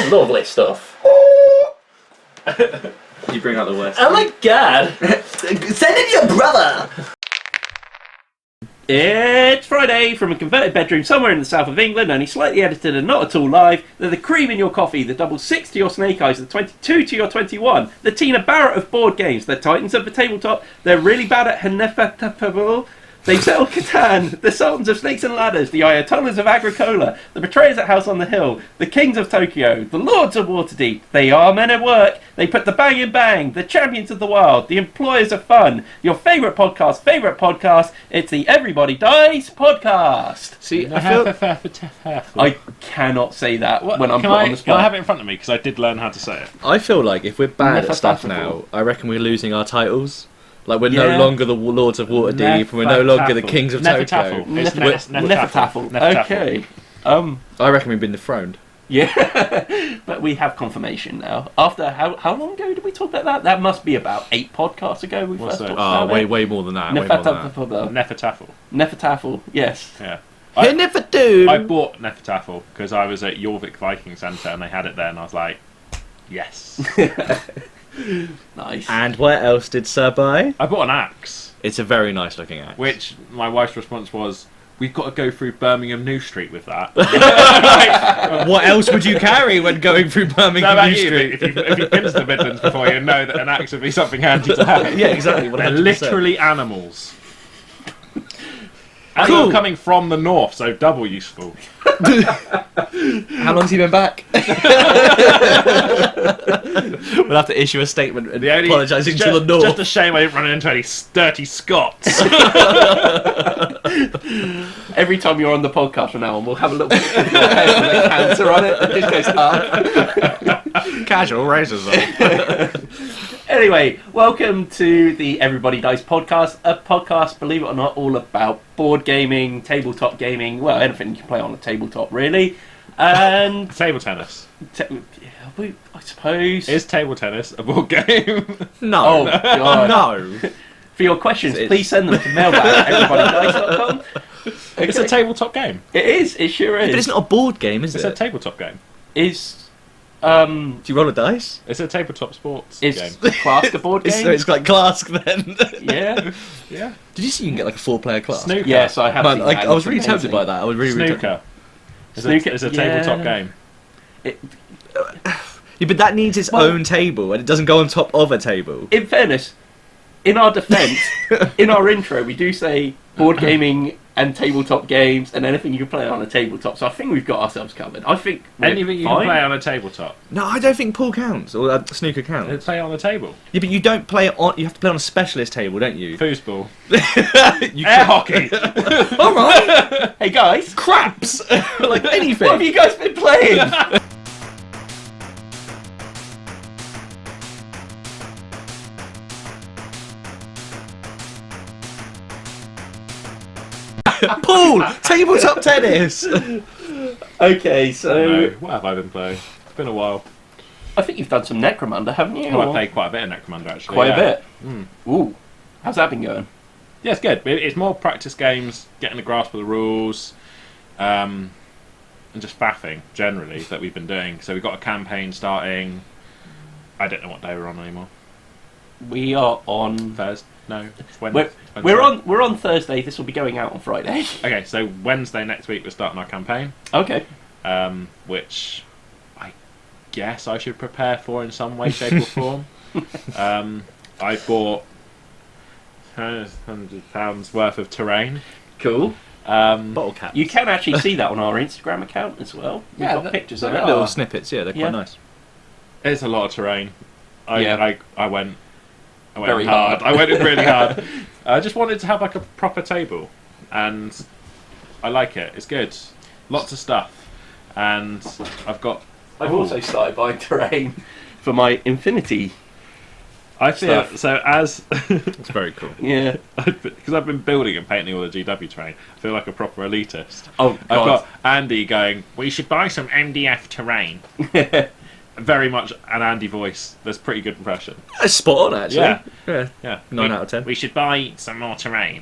Lovely stuff. You bring out the worst. Oh my god! Send in your brother! It's Friday from a converted bedroom somewhere in the south of England, only slightly edited and not at all live. They're the cream in your coffee, the double 6 to your snake eyes, the 22 to your 21, the Tina Barrett of board games, the titans of the tabletop, they're really bad at Hanefetapable. They settled Catan, the sultans of snakes and ladders, the ayatollahs of Agricola, the betrayers at House on the Hill, the kings of Tokyo, the lords of Waterdeep. They are men at work. They put the bang in bang, the champions of the wild, the employers of fun. Your favourite podcast. It's the Everybody Dies podcast. See, I cannot say that when I'm put on the spot. Can I have it in front of me? Because I did learn how to say it. I feel like if we're bad at stuff now, I reckon we're losing our titles. Like, we're no longer the Lords of Waterdeep, and we're no longer the Kings of Tokyo. Nefertafel. Okay. I reckon we've been dethroned. Yeah, but we have confirmation now. After how long ago did we talk about that? That must be about 8 podcasts ago. We first talked about it. Way more than that. Nefertafel. Yes. Yeah. I bought Nefertafel because I was at Jorvik Viking Centre and they had it there, and I was like, yes. Nice. And where else did Sir buy? I bought an axe. It's a very nice looking axe. Which my wife's response was, we've got to go through Birmingham New Street with that. What else would you carry when going through Birmingham New Street? If you've been to the Midlands before, you know that an axe would be something handy to have. Yeah, exactly. 100%. They're literally animals. And Cool. they're coming from the north, so double useful. How long's he been back? We'll have to issue a statement apologising to the north. Just a shame I didn't run into any dirty Scots. Every time you're on the podcast from now on, we'll have a little picture of your head with a cancer on it. It just goes up. Casual racism. Anyway, welcome to the Everybody Dies podcast, a podcast, believe it or not, all about board gaming, tabletop gaming, well, anything you can play on a tabletop, really. And Table tennis. I suppose. Is table tennis a board game? No. Oh, God. No. For your questions, please send them to mailbag@everybodydies.com. Okay. It's a tabletop game. It is, it sure is. But it's not a board game, is It's it? a tabletop game. Do you roll a dice? It's a tabletop sports Is game. Clask a board game? It's like Clask then. Yeah. Yeah. Did you see you can get like a 4-player Clask? Snooker. Yes, I have. Man, seen like, that. I was really It's tempted by amazing. that. I was really Snooker. Snooker. It's a tabletop game. Yeah, but that needs its own table, and it doesn't go on top of a table. In fairness, in our defence, in our intro, we do say board gaming and tabletop games and anything you can play on a tabletop. So I think we've got ourselves covered. I think Anything you can play on a tabletop. No, I don't think pool counts, or snooker counts. Play on the table. Yeah, but you don't play it on. You have to play on a specialist table, don't you? Foosball. You Air hockey. All right. Hey guys, Craps. Like anything. what have you guys been playing? Pool. Tabletop tennis. Okay, so No, what have I been playing? It's been a while. I think you've done some Necromunda, haven't you? Oh, I played quite a bit of Necromunda actually. Quite yeah. a bit. Mm. Ooh, how's that been going? Yeah, it's good. It's more practice games, getting the grasp of the rules, and just faffing generally that we've been doing. So we've got a campaign starting. I don't know what day we're on anymore. We are on Thursday? No, it's Wednesday. We're on Thursday. This will be going out on Friday. Okay, so Wednesday next week we're starting our campaign, Okay. which I guess I should prepare for in some way, shape, or form. I bought £100 worth of terrain. Cool. Bottle caps. You can actually see that on our Instagram account as well. We've Yeah, got pictures of They're it. little snippets. Yeah, they're Yeah. quite nice. It's a lot of terrain. Yeah. I went Very hard. hard. I went in really hard. I just wanted to have like a proper table, and I like it. It's good. Lots of stuff, and I've also started buying terrain for my Infinity. I feel stuff. so as It's very cool. Yeah. because I've been building and painting all the GW terrain. I feel like a proper elitist. Oh, I've God. got Andy going, "We should buy some MDF terrain." Very much an Andy voice. That's pretty good impression. It's spot on, actually. Yeah. Yeah. 9 out of 10. We should buy some more terrain.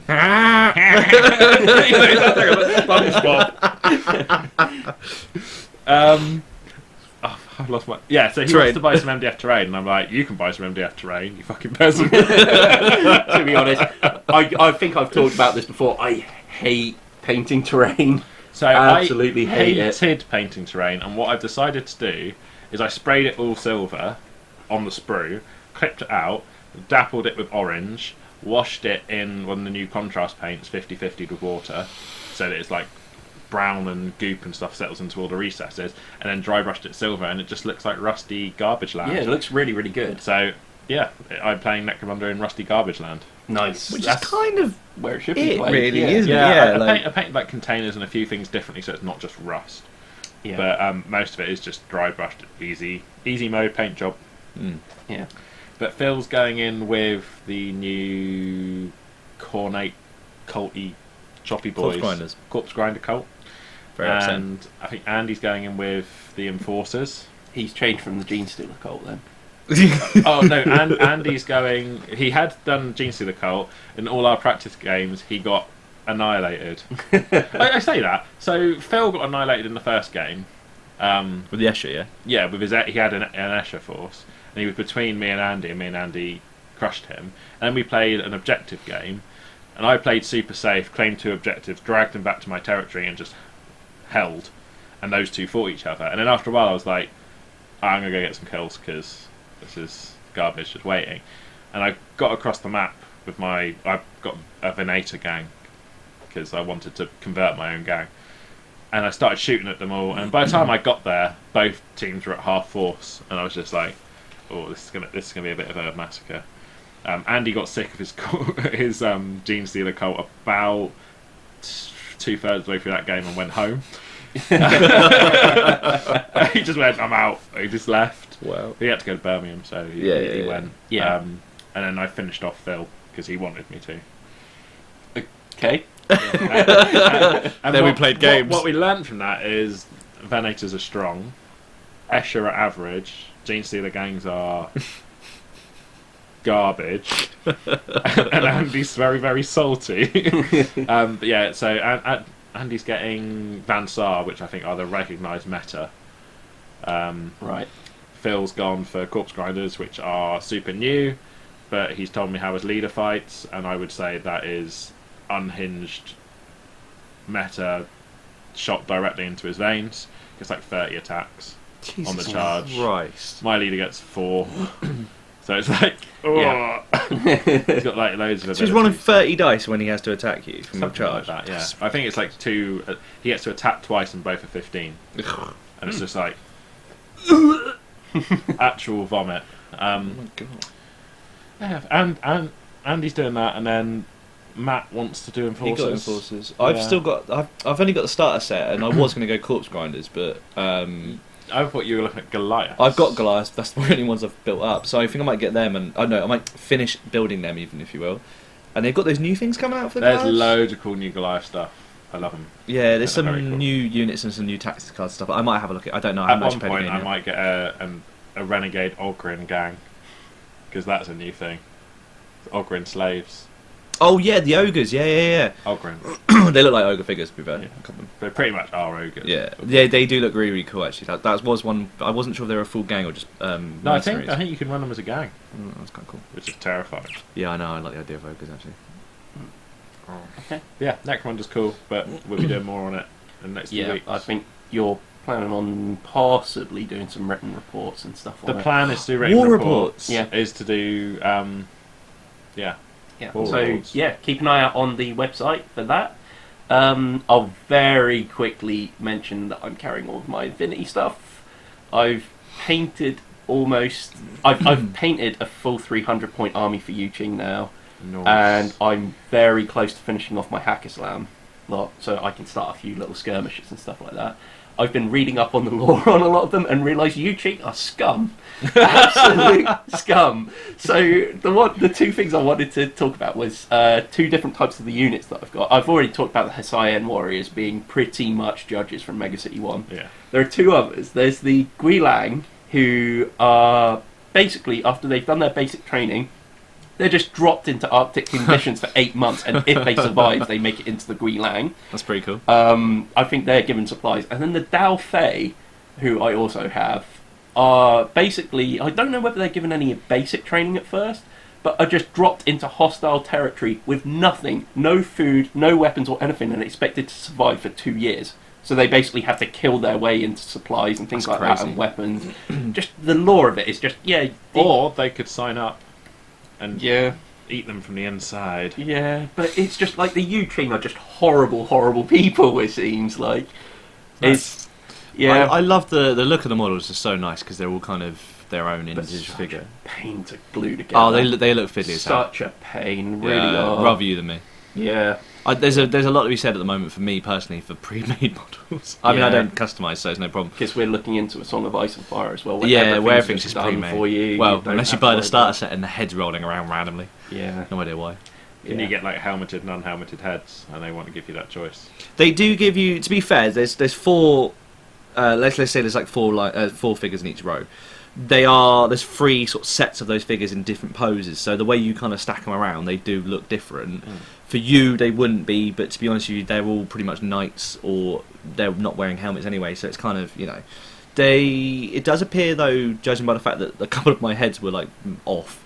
I've lost my... Yeah, so he wants to buy some MDF terrain, and I'm like, you can buy some MDF terrain, you fucking person. To be honest, I think I've talked about this before. I hate painting terrain. So absolutely I hated painting terrain, and what I've decided to do is I sprayed it all silver on the sprue, clipped it out, dappled it with orange, washed it in one of the new contrast paints, 50/50 with water, so that it's like brown and goop and stuff settles into all the recesses, and then dry brushed it silver, and it just looks like rusty garbage land. Yeah, it looks really, really good. So, yeah, I'm playing Necromunda in rusty garbage land. Nice. Which is kind of where it should be played. Really, isn't it? I painted like containers and a few things differently, so it's not just rust. Yeah. But most of it is just dry brushed, easy mode paint job. Yeah. But Phil's going in with the new Cornate culty choppy boys. Corpse Grinder cult. Very and I think Andy's going in with the Enforcers. He's changed from the Gene Stealer cult then. Oh no, Andy's going... He had done Gene Stealer cult. In all our practice games, he got annihilated. I say that. So Phil got annihilated in the first game. With the Escher, yeah? Yeah, with his he had an Escher force. And he was between me and Andy crushed him. And then we played an objective game. And I played super safe, claimed 2 objectives, dragged him back to my territory and just held. And those two fought each other. And then after a while I was like, I'm going to go get some kills because this is garbage just waiting. And I got across the map with I've got a Venator gang because I wanted to convert my own gang. And I started shooting at them all. And by the time I got there, both teams were at half force. And I was just like, oh, this is gonna be a bit of a massacre. Andy got sick of his Gene Stealer cult about 2/3 of the way through that game and went home. He just went, I'm out. He just left. Wow. He had to go to Birmingham, so he went. Yeah. And then I finished off Phil because he wanted me to. Okay. And then we played games. What we learned from that is Venators are strong, Escher are average, Gene Stealer gangs are garbage, and Andy's very, very salty. But yeah, so Andy's getting Van Saar, which I think are the recognised meta. Right. Phil's gone for Corpse Grinders, which are super new, but he's told me how his leader fights, and I would say that is unhinged meta shot directly into his veins. Gets like 30 attacks on the charge. Christ. My leader gets 4. So it's like, yeah. He's got like loads of. So he's rolling 30 dice when he has to attack you from the charge. Like that, yeah. I think it's like 2. He gets to attack twice and both are 15, and it's just like actual vomit. Oh my god. Yeah, and Andy's doing that, and then Matt wants to do Enforcers. He got Enforcers. I've only got the starter set, and I was going to go Corpse Grinders, but I thought you were looking at Goliath. I've got Goliath. That's the only ones I've built up, so I think I might get them, and I might finish building them, even if you will. And they've got those new things coming out for the There's Goliaths? loads of cool new Goliath stuff. I love them. Yeah, there's some cool. new units and some new tactics card stuff. I might have a look at. I don't know how much. At one point, I might get a renegade Ogrin gang because that's a new thing. Ogrin slaves. Oh yeah, the ogres. Yeah. Ogrin. They look like ogre figures, to be fair. Yeah. They pretty much are ogres. Yeah, they do look really, really cool. Actually, that was one. I wasn't sure if they were a full gang or just. No, I think you can run them as a gang. That's kind of cool. Which is terrifying. Yeah, I know. I like the idea of ogres actually. Okay. Yeah, Necromunda's cool, but we'll be doing more on it in the next few weeks. I think you're planning on possibly doing some written reports and stuff. The plan is to do written War reports. reports. Yeah. Is to do. Yeah. So reports. yeah, keep an eye out on the website for that. I'll very quickly mention that I'm carrying all of my Infinity stuff. I've painted I've painted a full 300 point army for Yuching now. Nice. And I'm very close to finishing off my Hacker Slam lot, so I can start a few little skirmishes and stuff like that. I've been reading up on the lore on a lot of them and realised Yuching are scum. Absolute scum. So the 2 things I wanted to talk about was 2 different types of the units that I've got. I've already talked about the Hessian warriors being pretty much judges from Mega City 1. Yeah. There are 2 others. There's the Guilang, who are basically, after they've done their basic training, they're just dropped into Arctic conditions for 8 months, and if they survive, they make it into the Guilang. That's pretty cool. I think they're given supplies. And then the Dao Fei, who I also have, are basically, I don't know whether they're given any basic training at first, but are just dropped into hostile territory with nothing, no food, no weapons or anything, and expected to survive for 2 years. So they basically have to kill their way into supplies and things That's like crazy. that, and weapons. Just the lore of it is just, Or they could sign up and yeah. eat them from the inside. Yeah, but it's just like the U team are just horrible, horrible people, it seems like. It's... Yeah. I love the look of the models. Are so nice because they're all kind of their own individual figure. Pain to glue together. Oh, they look fiddly as hell. Such a pain, really are. Rather you than me. Yeah. There's a lot to be said at the moment for me personally for pre-made models. I mean, I don't customise, so it's no problem. Because we're looking into a Song of Ice and Fire as well. Where everything's just done pre-made. for you. Well, unless you buy the starter set and the heads rolling around randomly. Yeah. No idea why. Can you get like helmeted and unhelmeted heads, and they want to give you that choice? They do give you. To be fair, there's 4. Let's say there's like 4 figures in each row. There's 3 sort of sets of those figures in different poses. So the way you kind of stack them around, they do look different. For you, they wouldn't be, but to be honest with you, they're all pretty much knights, or they're not wearing helmets anyway. So it's kind of It does appear though, judging by the fact that a couple of my heads were like off.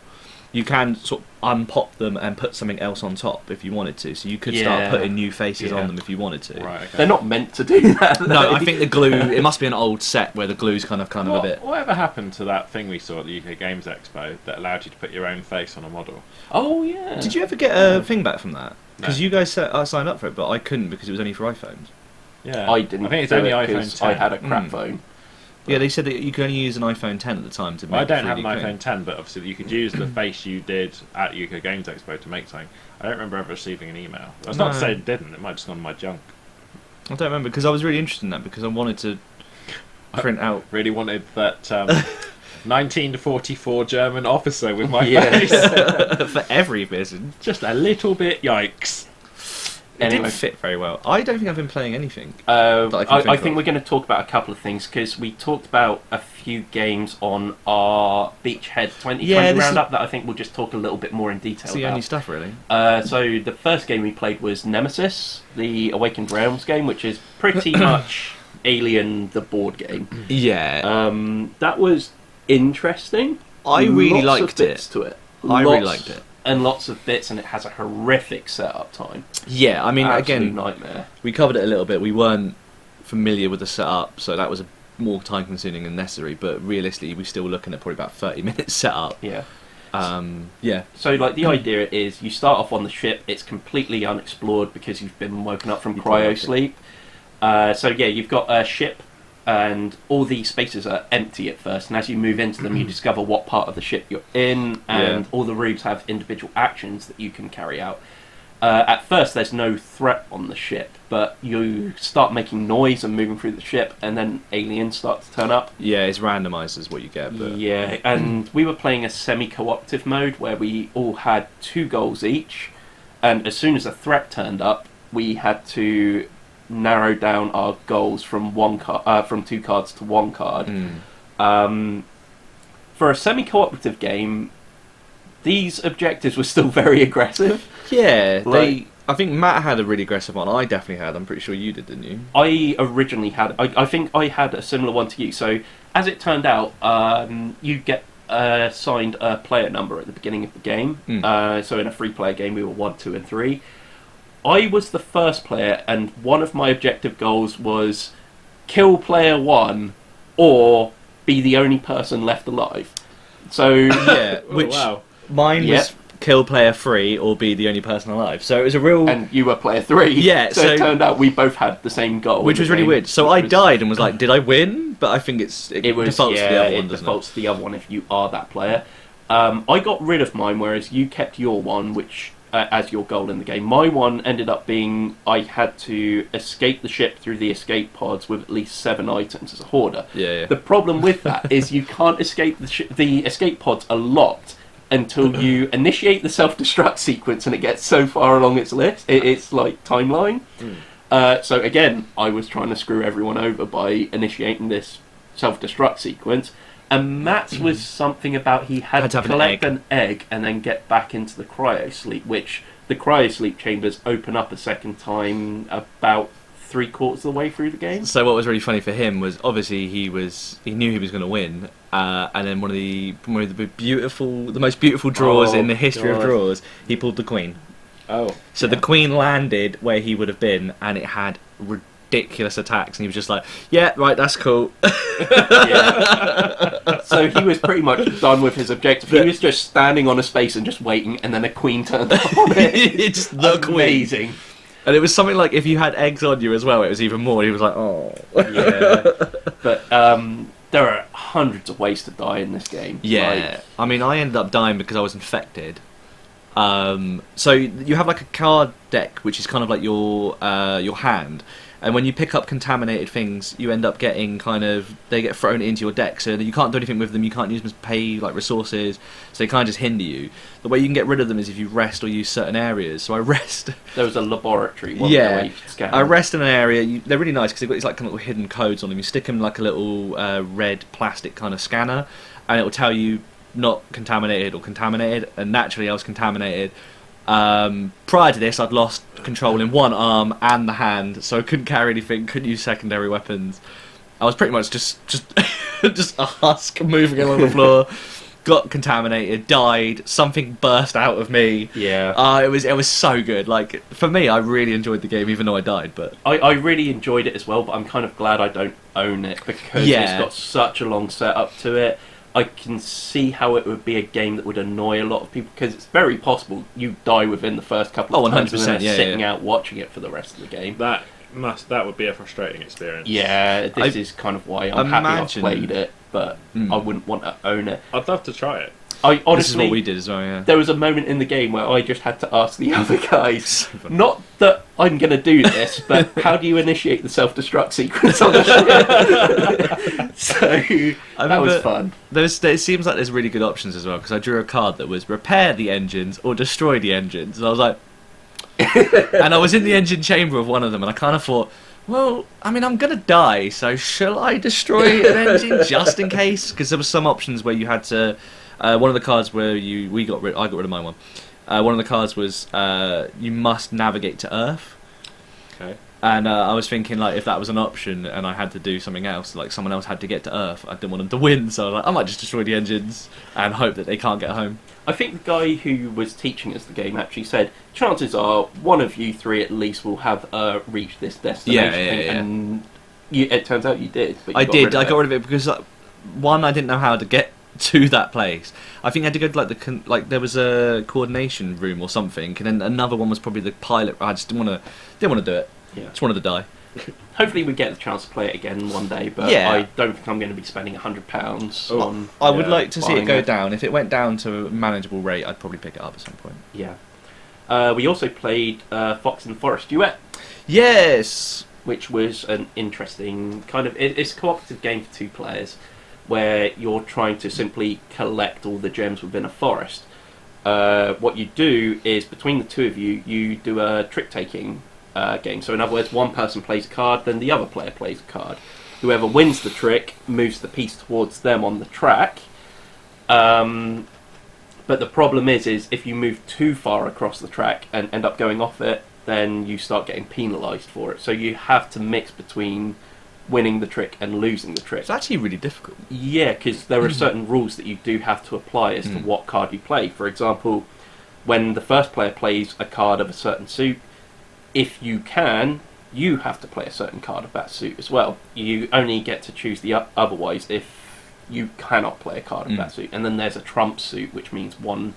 You can sort of unpop them and put something else on top if you wanted to. So you could start putting new faces on them if you wanted to. Right, okay. They're not meant to do that. No, I think the glue. It must be an old set where the glue's kind of a bit. Whatever happened to that thing we saw at the UK Games Expo that allowed you to put your own face on a model? Oh yeah. Did you ever get a thing back from that? No. Because you guys signed up for it, but I couldn't because it was only for iPhones. Yeah, I didn't. I think it's do only it iPhone 'cause 10. I had a crap phone. Yeah, they said that you could only use an iPhone 10 at the time to make. Well, I don't have 3D an clean. iPhone 10, but obviously you could use the face you did at UK Games Expo to make something. I don't remember ever receiving an email. That's not to say it didn't. It might have just gone to my junk. I don't remember because I was really interested in that because I wanted to print out. Really wanted that 1944 German officer with my Yes. face. for every person. Just a little bit yikes. It Anyway. didn't fit very well. I don't think I've been playing anything. I think we're going to talk about a couple of things because we talked about a few games on our Beachhead 2020 roundup that I think we'll just talk a little bit more in detail It's the about. only stuff, really. So the first game we played was Nemesis, the Awakened Realms game, which is pretty much Alien, the board game. Yeah. That was interesting. I really Lots liked of bits it. to it. I really liked it. And lots of bits, and it has a horrific setup time. Yeah, I mean, Absolute again, nightmare. we covered it a little bit. We weren't familiar with the setup, so that was more time consuming than necessary. But realistically, we're still looking at probably about 30 minutes setup. Yeah. Yeah. So, like, the idea is you start off on the ship. It's completely unexplored because you've been woken up from cryo sleep. You've got a ship, and all the spaces are empty at first. And as you move into them, you discover what part of the ship you're in, and all the rooms have individual actions that you can carry out. At first, there's no threat on the ship, but you start making noise and moving through the ship, and then aliens start to turn up. Yeah, it's randomised is what you get. But... Yeah, and we were playing a semi-cooperative mode where we all had 2 goals each, and as soon as a threat turned up, we had to narrow down our goals from from 2 cards to 1 card. For a semi-cooperative game, these objectives were still very aggressive. Yeah, Like- I think Matt had a really aggressive one. I definitely had. I'm pretty sure you did, didn't you? I originally had... I think I had a similar one to you. So, as it turned out, you get assigned a player number at the beginning of the game. So in a 3-player game, we were 1, 2 and 3. I was the first player, and one of my objective goals was kill player 1 or be the only person left alive. So Yeah, which wow. mine was kill player 3 or be the only person alive. So it was a real... and you were player 3. Yeah, so it turned out we both had the same goal. which in was the really game, weird. So which I was- died and was like, did I win? But I think it defaults to the other one, it doesn't defaults to the other one if you are that player. I got rid of mine, whereas you kept your one, which as your goal in the game. My one ended up being I had to escape the ship through the escape pods with at least 7 items as a hoarder. Yeah. The problem with that is you can't escape the escape pods are locked until you initiate the self-destruct sequence, and it gets so far along its list, it's like timeline. So again, I was trying to screw everyone over by initiating this self-destruct sequence. And Matt's was something about he had to have collect an egg and then get back into the cryo sleep, which the cryo sleep chambers open up a second time about 3/4 of the way through the game. So what was really funny for him was obviously he knew he was going to win, and then one of the most beautiful draws in the history of draws, he pulled the queen. Oh. So the queen landed where he would have been, and it had ridiculous attacks, and he was just like, "Yeah, right, that's cool." Yeah. So he was pretty much done with his objective. He was just standing on a space and just waiting, and then a queen turned up on it. It's the amazing. queen. And it was something like if you had eggs on you as well, it was even more. He was like, "Oh." Yeah. But there are hundreds of ways to die in this game. Yeah. Like, I mean, I ended up dying because I was infected. So you have like a card deck, which is kind of like your hand, and when you pick up contaminated things, you end up getting they get thrown into your deck, so that you can't do anything with them. You can't use them to pay like resources, so they kind of just hinder you. The way you can get rid of them is if you rest or use certain areas. So I rest. there was a laboratory. Where you could scan I them. rest in an area. They're really nice because they've got these like kind of little hidden codes on them. You stick them in like a little red plastic kind of scanner, and it will tell you not contaminated or contaminated, and naturally I was contaminated. Prior to this, I'd lost control in one arm and the hand, so I couldn't carry anything, couldn't use secondary weapons. I was pretty much just just a husk moving along the floor. Got contaminated, died. Something burst out of me. Yeah. It was so good. Like for me, I really enjoyed the game, even though I died. But I really enjoyed it as well, but I'm kind of glad I don't own it because it's got such a long setup to it. I can see how it would be a game that would annoy a lot of people because it's very possible you die within the first couple of times and then sitting out watching it for the rest of the game. That would be a frustrating experience. Yeah, this is kind of why I'm happy I played it, but I wouldn't want to own it. I'd love to try it. I honestly, this is what we did as well, yeah. There was a moment in the game where I just had to ask the other guys, not that I'm going to do this, but how do you initiate the self-destruct sequence on the ship? So, that was fun. It seems like there's really good options as well, because I drew a card that was repair the engines or destroy the engines, and I was like... and I was in the engine chamber of one of them, and I kind of thought, well, I mean, I'm going to die, so shall I destroy an engine just in case? Because there were some options where you had to... one of the cards where I got rid of my one. One of the cards was you must navigate to Earth. Okay. And I was thinking, like, if that was an option and I had to do something else, like someone else had to get to Earth, I didn't want them to win, so I was like, I might just destroy the engines and hope that they can't get home. I think the guy who was teaching us the game actually said, chances are one of you three at least will have reached this destination. And it turns out you did. But I got rid of it because, one, I didn't know how to get to that place. I think I had to go to like there was a coordination room or something, and then another one was probably the pilot. I just didn't want to do it. Yeah. Just wanted to die. Hopefully we get the chance to play it again one day, but I don't think I'm going to be spending £100 on. I would like to see it go it. down. If it went down to a manageable rate, I'd probably pick it up at some point. Yeah. We also played Fox and the Forest Duet. Yes. Which was an interesting kind of... It's a cooperative game for 2 players, where you're trying to simply collect all the gems within a forest. What you do is, between the two of you, you do a trick-taking game. So in other words, one person plays a card, then the other player plays a card. Whoever wins the trick moves the piece towards them on the track. But the problem is if you move too far across the track and end up going off it, then you start getting penalised for it. So you have to mix between winning the trick and losing the trick. It's actually really difficult. Yeah, because there are certain rules that you do have to apply as to what card you play. For example, when the first player plays a card of a certain suit, if you can, you have to play a certain card of that suit as well. You only get to choose the otherwise if you cannot play a card of that suit. And then there's a trump suit, which means one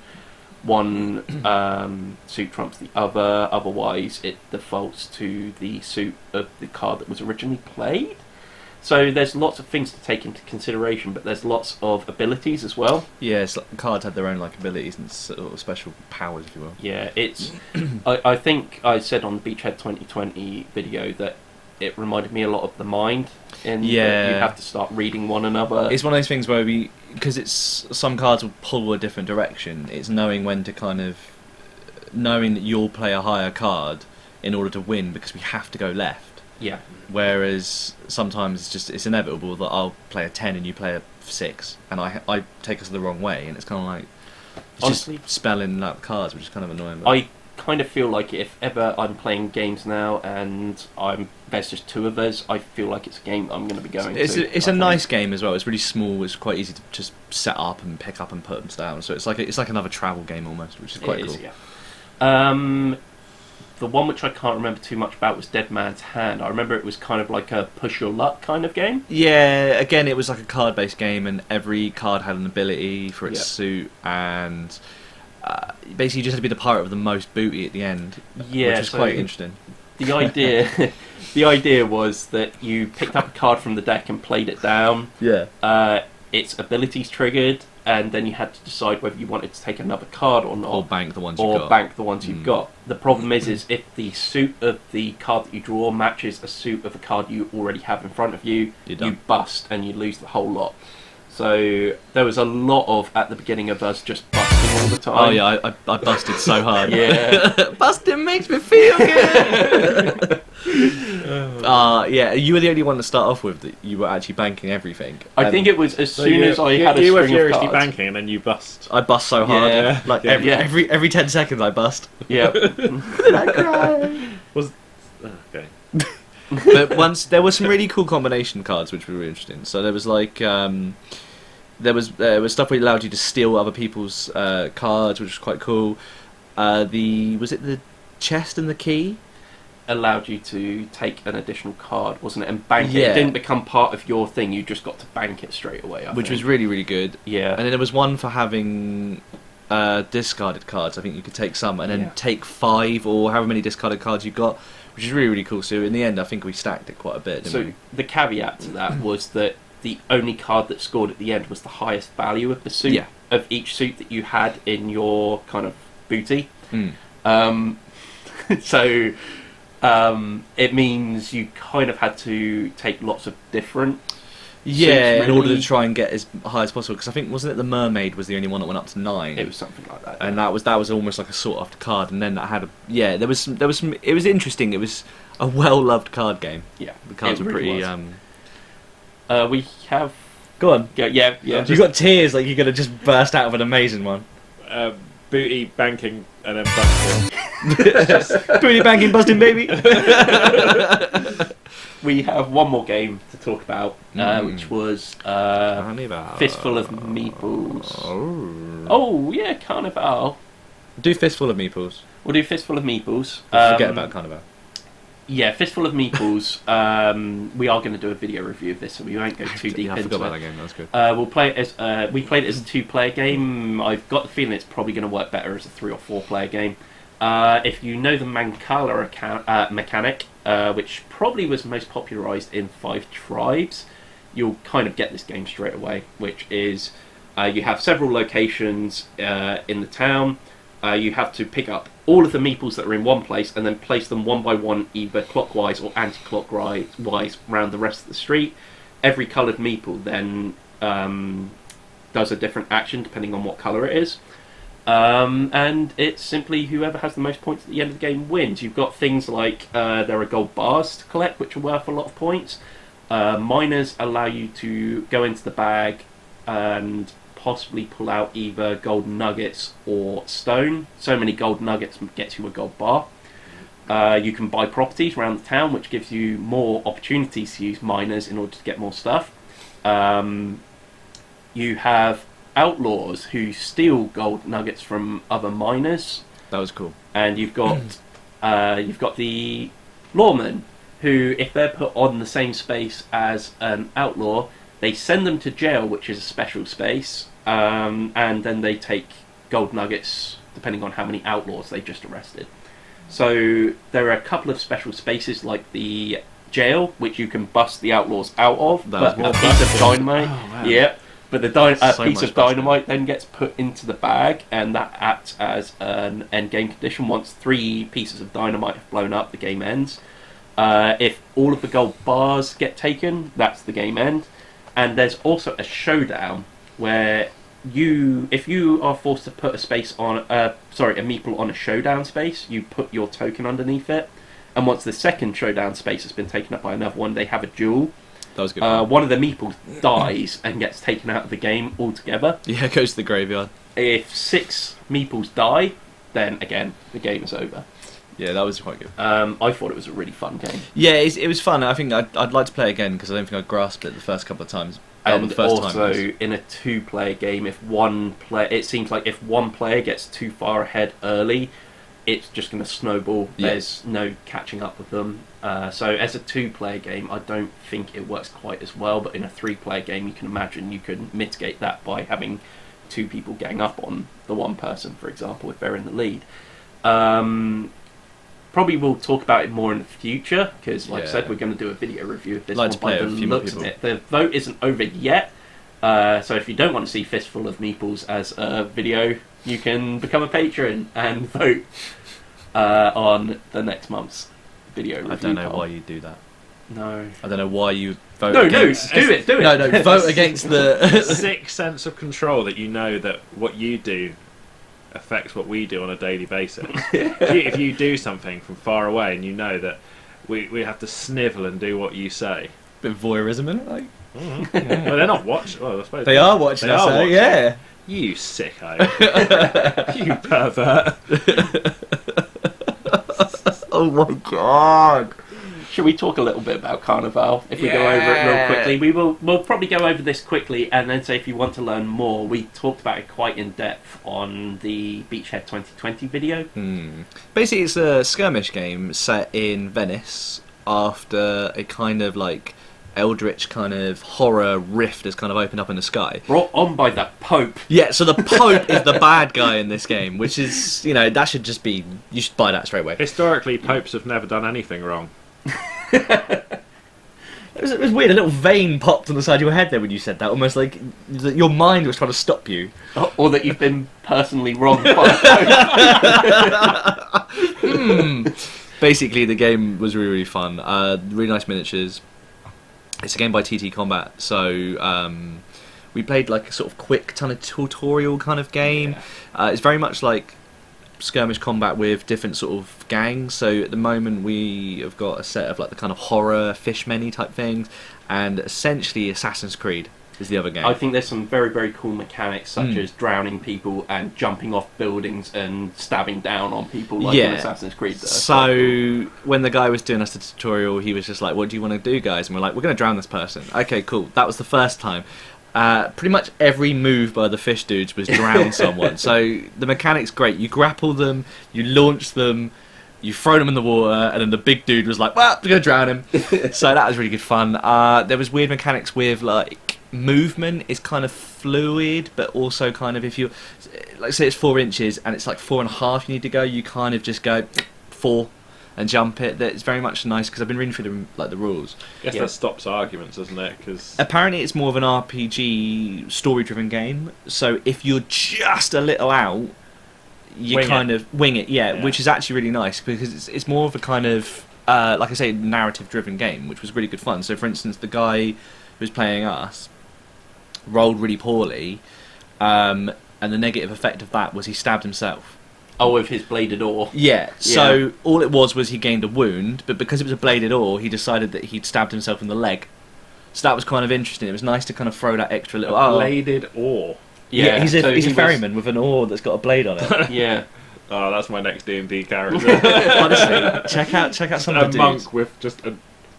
suit trumps the other, otherwise it defaults to the suit of the card that was originally played. So there's lots of things to take into consideration, but there's lots of abilities as well. Yeah, it's like, cards had their own like abilities and sort of special powers, if you will. Yeah, it's. I think I said on the Beachhead 2020 video that it reminded me a lot of The Mind. In that you have to start reading one another. It's one of those things where because it's some cards will pull a different direction. It's knowing when to knowing that you'll play a higher card in order to win, because we have to go left. Yeah. Whereas sometimes it's inevitable that I'll play a 10 and you play a 6, and I take us the wrong way, and it's kind of like honestly just spelling out cards, which is kind of annoying. But I kind of feel like if ever I'm playing games now and there's just two of us, I feel like it's a game I'm going to be going to. It's a nice game as well. It's really small. It's quite easy to just set up and pick up and put them down. So it's like another travel game almost, which is quite cool. Yeah. The one which I can't remember too much about was Dead Man's Hand. I remember it was kind of like a push your luck kind of game. Yeah, again, it was like a card-based game, and every card had an ability for its suit, and basically you just had to be the pirate with the most booty at the end, which was quite interesting. The idea was that you picked up a card from the deck and played it down. Yeah. Its abilities triggered, and then you had to decide whether you wanted to take another card or not. Or bank the ones you've got. The problem is if the suit of the card that you draw matches a suit of a card you already have in front of you, you bust and you lose the whole lot. So there was a lot of, at the beginning of us, just busting all the time. Oh yeah, I busted so hard. Yeah. Busting makes me feel good! Yeah, you were the only one to start off with that you were actually banking everything. I think it was as soon as I had a you were string of furiously cards. banking and then you bust. I bust so hard. Yeah. Like every 10 seconds I bust. Yeah. I cry. Okay. But once there were some really cool combination cards which were really interesting. So there was like there was stuff where it allowed you to steal other people's cards, which was quite cool. Was it the chest and the key? Allowed you to take an additional card, wasn't it? And bank it. Yeah. It didn't become part of your thing, you just got to bank it straight away. Which was really, really good. Yeah. And then there was one for having discarded cards. I think you could take some and then take 5 or however many discarded cards you got, which is really, really cool. So in the end, I think we stacked it quite a bit, didn't we? The caveat to that was that the only card that scored at the end was the highest value of the suit, of each suit that you had in your kind of booty. So it means you kind of had to take lots of different suits, in order to try and get as high as possible. Because I think, wasn't it the mermaid was the only one that went up to 9? It was something like that. And that was almost like a sought after card. And then that had there was some. It was interesting. It was a well loved card game. Yeah, the cards were really pretty. We have. Go on. Yeah. You got tears like you're gonna just burst out of an amazing one. Booty banking and then busting. Booty banking, busting, baby. We have one more game to talk about, which was Fistful of Meeples. Oh yeah, Carnival. Do Fistful of Meeples. We'll do Fistful of Meeples. Forget about Carnival. Yeah, Fistful of Meeples. We are going to do a video review of this, so we won't go too deep into it. I forgot about that game. That was good. We'll play it as we played it as a 2-player game. I've got the feeling it's probably going to work better as a 3 or 4-player game. If you know the Mancala mechanic, which probably was most popularised in 5 Tribes, you'll kind of get this game straight away. Which is you have several locations in the town. You have to pick up all of the meeples that are in one place and then place them one by one, either clockwise or anti-clockwise, around the rest of the street. Every coloured meeple then does a different action depending on what colour it is. And it's simply whoever has the most points at the end of the game wins. You've got things like there are gold bars to collect, which are worth a lot of points. Miners allow you to go into the bag and possibly pull out either gold nuggets or stone. So many gold nuggets gets you a gold bar. You can buy properties around the town, which gives you more opportunities to use miners in order to get more stuff. You have outlaws who steal gold nuggets from other miners. That was cool. And you've got the lawmen, who, if they're put on the same space as an outlaw, they send them to jail, which is a special space, and then they take gold nuggets depending on how many outlaws they just arrested. So there are a couple of special spaces like the jail, which you can bust the outlaws out of, but a piece of dynamite. But the piece of dynamite then gets put into the bag, and that acts as an end game condition. Once 3 pieces of dynamite have blown up, the game ends. If all of the gold bars get taken, that's the game end. And there's also a showdown where if you are forced to put a meeple on a showdown space, you put your token underneath it. And once the second showdown space has been taken up by another one, they have a duel. That was good. One of the meeples dies and gets taken out of the game altogether. Yeah, it goes to the graveyard. If 6 meeples die, then again the game is over. Yeah, that was quite good. I thought it was a really fun game. Yeah, it was fun. I think I'd like to play it again because I don't think I grasped it the first couple of times. And the first also, time in a 2-player game, it seems like if one player gets too far ahead early, it's just going to snowball. Yeah. There's no catching up with them. So as a 2-player game, I don't think it works quite as well. But in a 3-player game, you can imagine you can mitigate that by having 2 people gang up on the one person, for example, if they're in the lead. Probably we'll talk about it more in the future because, like I said, we're going to do a video review of this Like one to play by it the with a few more looks of people. it. The vote isn't over yet, so if you don't want to see Fistful of Meeples as a video, you can become a patron and vote on the next month's video review. I don't know poll. why you do that. No. I don't know why you vote. No, against... do it. No, vote against the. Sick sense of control that you know that what you do affects what we do on a daily basis. If you do something from far away and you know that we have to snivel and do what you say. Bit of voyeurism in it, like. Well, they're not watching. Well, I suppose They are watching They us, are though, watching. yeah. You sicko. You pervert. Oh my god. Should we talk a little bit about Carnival? If we go over it real quickly, we'll probably go over this quickly and then say if you want to learn more. We talked about it quite in depth on the Beachhead 2020 video. Basically, it's a skirmish game set in Venice after a kind of like eldritch kind of horror rift has kind of opened up in the sky. Brought on by the Pope. Yeah, so the Pope is the bad guy in this game, which is, that should just be, you should buy that straight away. Historically, popes have never done anything wrong. It was weird, a little vein popped on the side of your head there when you said that, almost like your mind was trying to stop you. Or that you've been personally wronged by the Pope. Basically, the game was really, really fun. Really nice miniatures. It's a game by TT Combat, so we played like a sort of quick kind of tutorial kind of game. It's very much like skirmish combat with different sort of gangs. So at the moment we have got a set of like the kind of horror fishmeny type things, and essentially Assassin's Creed is the other game. I think there's some very, very cool mechanics such as drowning people and jumping off buildings and stabbing down on people like in Assassin's Creed does. So when the guy was doing us the tutorial, he was just like, what do you want to do, guys? And we're like, we're going to drown this person. Okay, cool. That was the first time. Pretty much every move by the fish dudes was drown someone. So the mechanic's great. You grapple them, you launch them, you throw them in the water, and then the big dude was like, well, we're going to drown him. So that was really good fun. There was weird mechanics with like movement is kind of fluid, but also kind of if you, like say it's 4 inches and it's like 4.5 you need to go, you kind of just go 4 and jump it. That's very much nice because I've been reading through the rules. I guess that stops arguments, doesn't it? Because apparently it's more of an RPG story-driven game. So if you're just a little out, you wing it, yeah, which is actually really nice because it's more of a kind of like I say, narrative-driven game, which was really good fun. So for instance, the guy who was playing us rolled really poorly, and the negative effect of that was he stabbed himself. Oh, with his bladed oar. Yeah, so all it was he gained a wound, but because it was a bladed oar, he decided that he'd stabbed himself in the leg. So that was kind of interesting. It was nice to kind of throw that extra little... bladed oar. Yeah, he's a ferryman with an oar that's got a blade on it. Yeah. Oh, that's my next D&D character. Honestly, check out some of the a monk dudes. with just an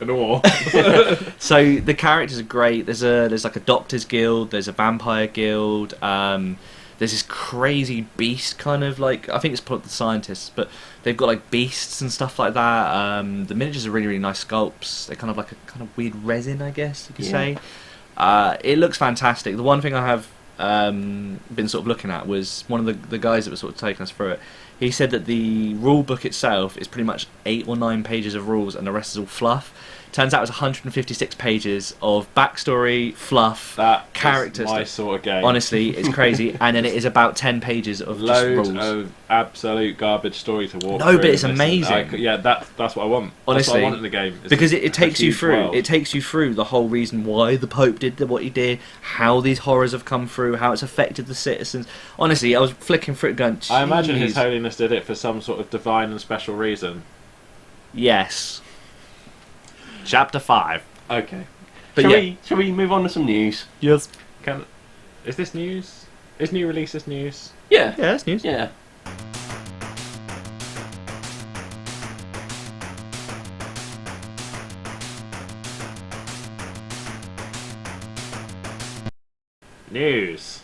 oar. So the characters are great. There's like a doctor's guild. There's a vampire guild. There's this crazy beast kind of like, I think it's part of the scientists, but they've got like beasts and stuff like that. The miniatures are really, really nice sculpts. They're kind of like a kind of weird resin, I guess you could say. It looks fantastic. The one thing I have been sort of looking at was one of the guys that was sort of taking us through it. He said that the rule book itself is pretty much 8 or 9 pages of rules and the rest is all fluff. Turns out it's 156 pages of backstory, fluff, That character is my stuff. sort of game. Honestly, it's crazy. And then it is about 10 pages of just Loads rules. of absolute garbage story to walk No, through. but it's and listen. amazing. That's what I want. That's what Honestly, I want in the game. It's because it takes a you huge through. world. It takes you through the whole reason why the Pope did what he did, how these horrors have come through, how it's affected the citizens. Honestly, I was flicking through it going, I imagine His "Jeez." Holiness did it for some sort of divine and special reason. Yes. Chapter 5. Okay. But Shall we move on to some news? Yes. Is this news? Is new releases news? Yeah. Yeah, that's news. Yeah. News.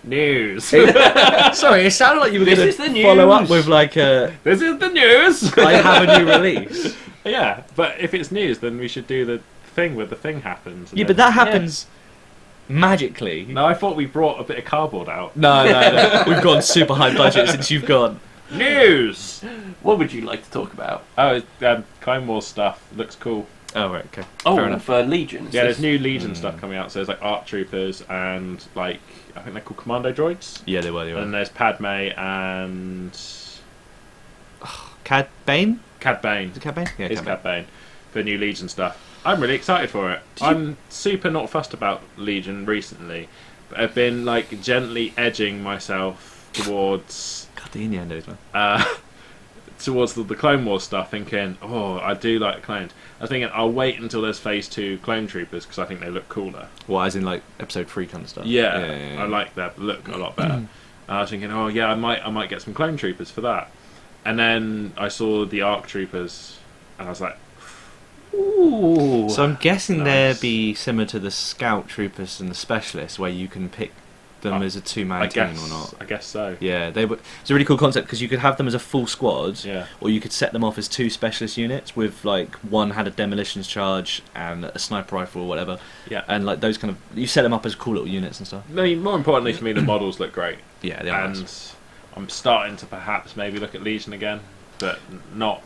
News. Sorry, it sounded like you were This going is the to follow up news. with like a. This is the news. I have a new release. Yeah, but if it's news, then we should do the thing where the thing happens. and Yeah, then- but that happens magically. No, I thought we brought a bit of cardboard out. No. We've gone super high budget since you've gone. News. What would you like to talk about? Oh, Clone Wars stuff looks cool. Oh, right, okay. Oh, Fair enough. for Legion. Yeah, there's new Legion stuff coming out. So there's like ARC Troopers and like I think they're called Commando Droids. Yeah, they were. And there's Padme and Cad Bane? Cad Bane. Is it Cad Bane? Yeah, It's Cad Bane. Cad Bane for new Legion stuff. I'm really excited for it. I'm super not fussed about Legion recently, but I've been like gently edging myself towards God, the innuendos, man. towards the Clone Wars stuff, thinking, oh, I do like the clones. I was thinking I'll wait until there's Phase 2 Clone Troopers because I think they look cooler. Well, as in like Episode 3 kind of stuff. Yeah. I like that look a lot better. I was thinking, oh yeah, I might get some Clone Troopers for that. And then I saw the ARC Troopers, and I was like, Ooh. So I'm guessing Nice. they'd be similar to the Scout Troopers and the Specialists, where you can pick them as a two-man I team guess, or not. I guess so. Yeah, they were. It's a really cool concept because you could have them as a full squad, Yeah. or you could set them off as two specialist units with like one had a demolitions charge and a sniper rifle or whatever. Yeah. And like those kind of, you set them up as cool little units and stuff. I mean, more importantly for me, the models look great. Yeah, they are And nice. I'm starting to perhaps maybe look at Legion again, but not.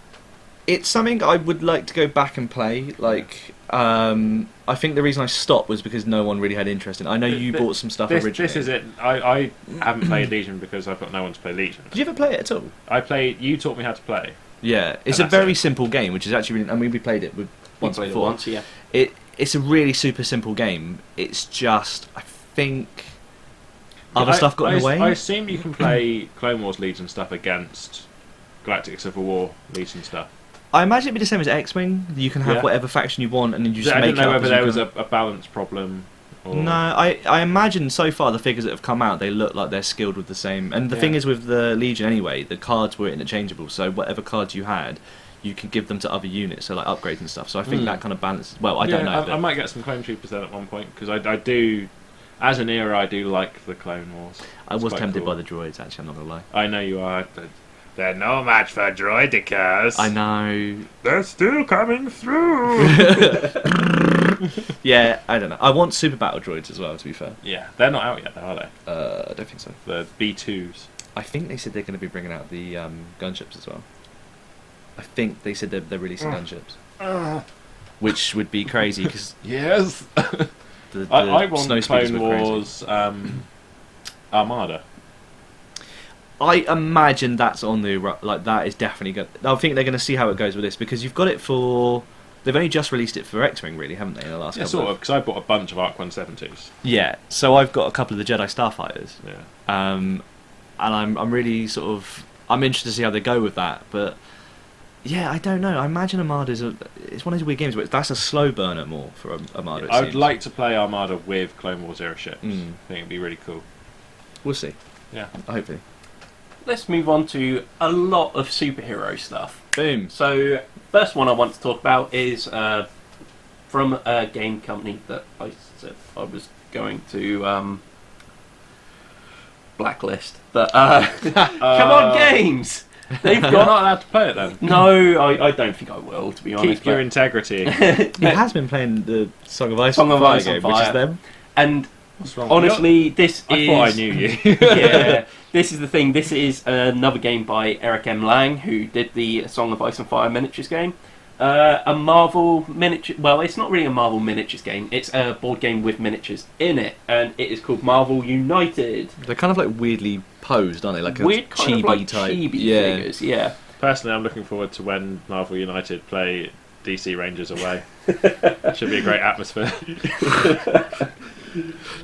It's something I would like to go back and play. Like, I think the reason I stopped was because no one really had interest in it. I know you bought some stuff originally. This is it. I haven't played Legion because I've got no one to play Legion. Did you ever play it at all? I played. You taught me how to play. Yeah, it's And a that's very it. simple game, which is actually really, I mean, we played it once played it before. once, yeah. It's a really super simple game. It's just, I think, other stuff got in the way. I assume you can play Clone Wars Legion stuff against Galactic Civil War Legion stuff. I imagine it'd be the same as X-Wing. You can have Yeah. whatever faction you want, and then you just I make didn't know it up whether as you there was go. a balance problem. Or... No, I imagine so far the figures that have come out, they look like they're skilled with the same. And the thing Yeah. is with the Legion anyway, the cards were interchangeable, so whatever cards you had, you could give them to other units, so like upgrades and stuff. So I think that kind of balances. Well, I don't know. I might get some Clone Troopers then at one point because I do, as an era, I do like the Clone Wars. I It's was quite tempted cool. by the droids, actually, I'm not going to lie. I know you are. They're no match for droidicas. I know. They're still coming through. Yeah, I don't know. I want super battle droids as well, to be fair. Yeah, they're not out yet, though, are they? I don't think so. The B2s. I think they said they're going to be bringing out the gunships as well. I think they said they're releasing gunships. Which would be crazy, because Yes. the I want snow speeders Clone were crazy. Wars Armada. I imagine that's on the like that is definitely good. I think they're going to see how it goes with this because you've got it for. They've only just released it for X-Wing, really, haven't they? In the last Yeah, couple sort of, because I bought a bunch of ARC 170s. Yeah, so I've got a couple of the Jedi Starfighters, Yeah. and I'm really sort of I'm interested to see how they go with that. But yeah, I don't know. I imagine Armada's it's one of those weird games, but that's a slow burner more for Armada. It I would seems. like to play Armada with Clone Wars era ships. Mm. I think it'd be really cool. We'll see. Yeah. Hopefully. Let's move on to a lot of superhero stuff. Boom. So, first one I want to talk about is from a game company that I said I was going to blacklist. But come on, games! They've You're got. not allowed to play it then. No, I don't think I will, to be honest. Keep your but- integrity. He has been playing the Song of Ice Song of and Fire Ice and game, which is Fire. them. And What's wrong? honestly, this I is. thought I knew you. Yeah, this is the thing. This is another game by Eric M. Lang, who did the Song of Ice and Fire miniatures game. A Marvel miniature. Well, it's not really a Marvel miniatures game. It's a board game with miniatures in it, and it is called Marvel United. They're kind of like weirdly posed, aren't they? Like a Weird kind chibi of like type. chibi yeah. figures. Yeah. Personally, I'm looking forward to when Marvel United play DC Rangers away. Should be a great atmosphere.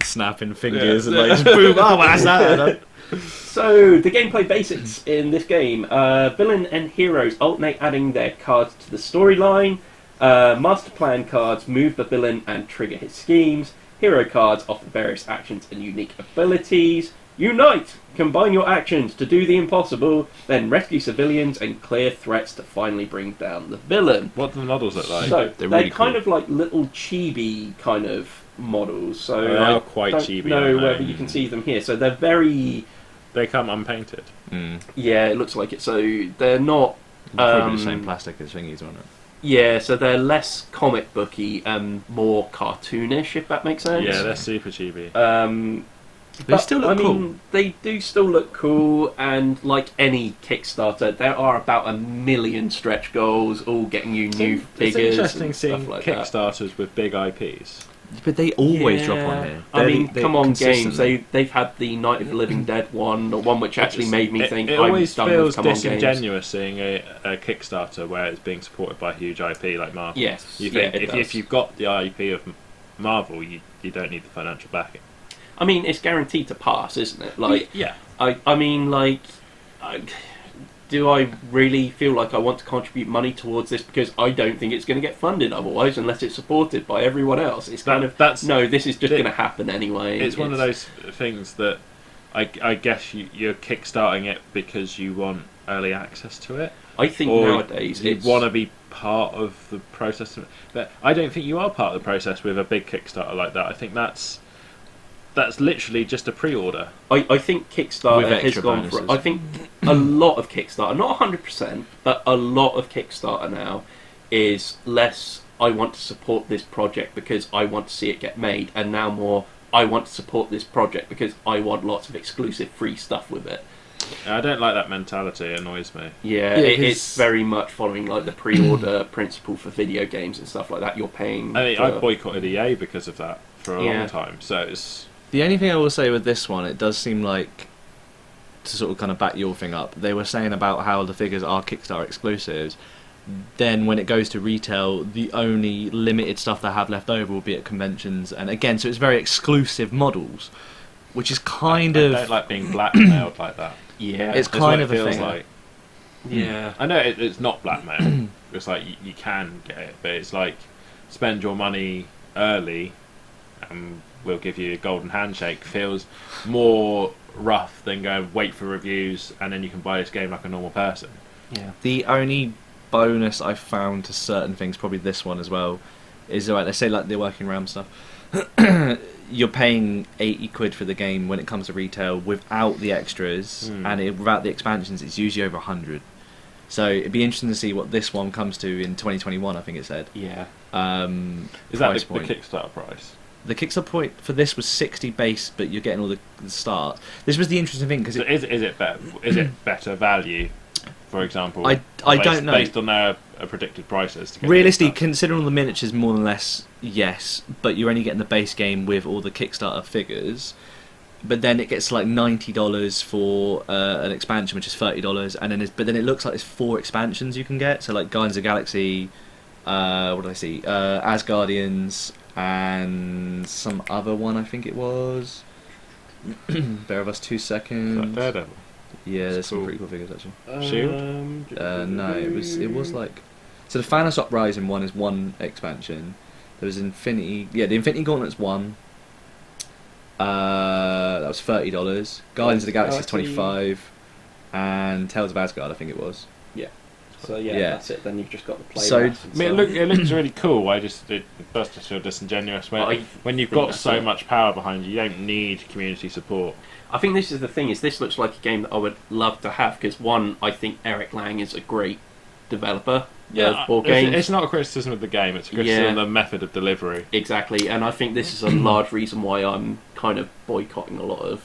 Snapping fingers and like just boom. Oh, what's that? So, the gameplay basics in this game. Villain and heroes alternate adding their cards to the storyline. Master plan cards move the villain and trigger his schemes. Hero cards offer various actions and unique abilities. Unite! Combine your actions to do the impossible, then rescue civilians and clear threats to finally bring down the villain. What do the models look like? So, They're they're really kind cool. of like little chibi kind of models, so They are I quite don't chibi, know aren't they? whether you can see them here. So they're very, They come unpainted. yeah, it looks like it. So they're not Probably the same plastic as thingies, aren't it? yeah, so they're less comic booky and more cartoonish, if that makes sense. Yeah, they're super chibi. They still look cool. They do still look cool, and like any Kickstarter, there are about 1 million stretch goals, all getting you new figures. It's interesting and seeing stuff like that. Kickstarters with big IPs. But they always Yeah. drop on here. I mean, They're come on, games. consistently. They've had the Night of the Living Dead one, the one which actually made me think It I'm always done feels with Come On Games. disingenuous seeing a Kickstarter where it's being supported by a huge IP like Marvel. Yes, You think yeah, it if does. you've got the IP of Marvel, you don't need the financial backing. I mean, it's guaranteed to pass, isn't it? Like, yeah. I mean, like, do I really feel like I want to contribute money towards this because I don't think it's going to get funded otherwise, unless it's supported by everyone else? It's kind of no, this is just going to happen anyway. It's one of those things that I guess you're kickstarting it because you want early access to it. I think or nowadays you want to be part of the process, but I don't think you are part of the process with a big Kickstarter like that. I think that's literally just a pre-order. I think Kickstarter With has extra gone bonuses. for. I think a lot of Kickstarter, not 100%, but a lot of Kickstarter now is less. I want to support this project because I want to see it get made, and now more. I want to support this project because I want lots of exclusive free stuff with it. I don't like that mentality. It annoys me. Yeah, it's very much following like the pre-order principle for video games and stuff like that. You're paying. I mean, for... I boycotted EA because of that for a long time. So it's. The only thing I will say with this one, it does seem like, to sort of kind of back your thing up, they were saying about how the figures are Kickstarter exclusives. Then when it goes to retail, the only limited stuff they have left over will be at conventions. And again, so it's very exclusive models, which is kind of... I don't like being blackmailed like that. Yeah, it's That's kind what of it a feels thing. like. Yeah, I know it's not blackmail. It's like you can get it, but it's like spend your money early and we'll give you a golden handshake. Feels more rough than going wait for reviews and then you can buy this game like a normal person. yeah. The only bonus I've found to certain things, probably this one as well, is alright, let's say like the working RAM stuff. You're paying 80 quid for the game when it comes to retail without the extras, and without the expansions it's usually over 100. So it'd be interesting to see what this one comes to in 2021, I think it said. Yeah. Is that price the point. Kickstarter price? The Kickstarter point for this was 60 base, but you're getting all the start. This was the interesting thing because So is it better? Is it better value? For example, I don't know. Based on their predicted prices. To get realistically, it considering all the miniatures, more than less, yes. But you're only getting the base game with all the Kickstarter figures. But then it gets to like $90 for an expansion, which is $30, and then but then it looks like there's 4 expansions you can get. So like Guardians of the Galaxy, what did I see? Asgardians, and some other one I think it was. Bear with us 2 seconds. Daredevil. Yeah, there's some cool. pretty cool figures actually. Shield? No, it was like. So the Thanos Uprising one is one expansion. There was Infinity. Yeah, the Infinity Gauntlet's one. That was $30. Guardians of the Galaxy is 25, and Tales of Asgard I think it was. So yeah, Yeah. that's it. Then you've just got the play. So- and I mean, it looks really cool. It does just feel disingenuous when you've got so much power behind you. You don't need community support. I think this is the thing. Is this looks like a game that I would love to have because one, I think Eric Lang is a great developer of board games. It's not a criticism of the game. It's a criticism of the method of delivery. Exactly, and I think this is a large reason why I'm kind of boycotting a lot of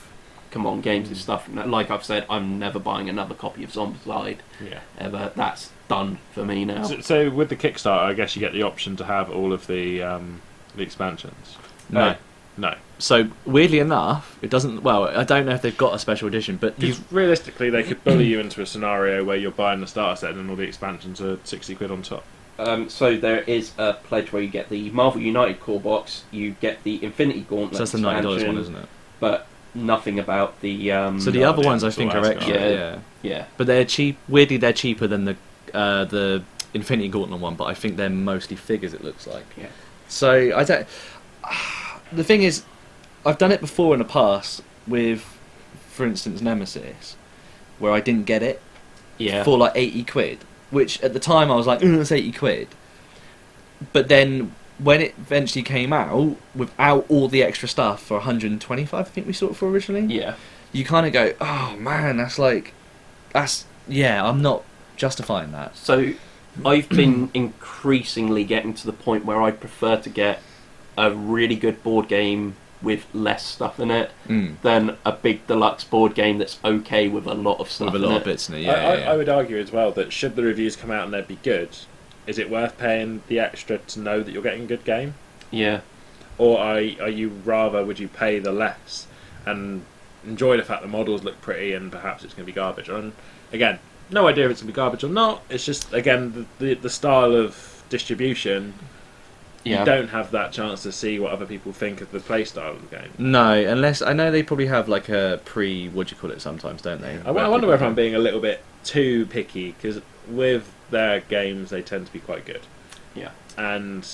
Come On Games and stuff. Like I've said, I'm never buying another copy of Zombicide Yeah. ever. That's done for me now. So with the Kickstarter, I guess you get the option to have all of the expansions. No. No. So weirdly enough, it doesn't. Well, I don't know if they've got a special edition, but Because realistically, they could bully you into a scenario where you're buying the starter set and then all the expansions are 60 quid on top. So there is a pledge where you get the Marvel United core box, you get the Infinity Gauntlet so that's the $90 expansion, one, isn't it? but nothing about the. So the other ones I Guardians think or are extra. Asgard. Yeah. Yeah. But they're cheap. Weirdly, they're cheaper than the Infinity Gauntlet one, but I think they're mostly figures. It looks like. Yeah. So I don't. The thing is, I've done it before in the past with, for instance, Nemesis, where I didn't get it for like 80 quid, which at the time I was like, it's 80 quid. But then when it eventually came out, without all the extra stuff for 125, I think we saw it for originally. Yeah. You kind of go, oh man, I'm not justifying that. So I've been increasingly getting to the point where I prefer to get a really good board game with less stuff in it than a big deluxe board game that's okay with a lot of stuff With a lot of bits in it, I would argue as well that should the reviews come out and they'd be good, is it worth paying the extra to know that you're getting a good game? Yeah. Or would you pay the less and enjoy the fact the models look pretty and perhaps it's going to be garbage? And again, no idea if it's going to be garbage or not. It's just, again, the style of distribution. Yeah. You don't have that chance to see what other people think of the play style of the game. No, unless I know they probably have like a what do you call it sometimes, don't they? I wonder whether I'm being a little bit too picky, because with their games they tend to be quite good. Yeah. And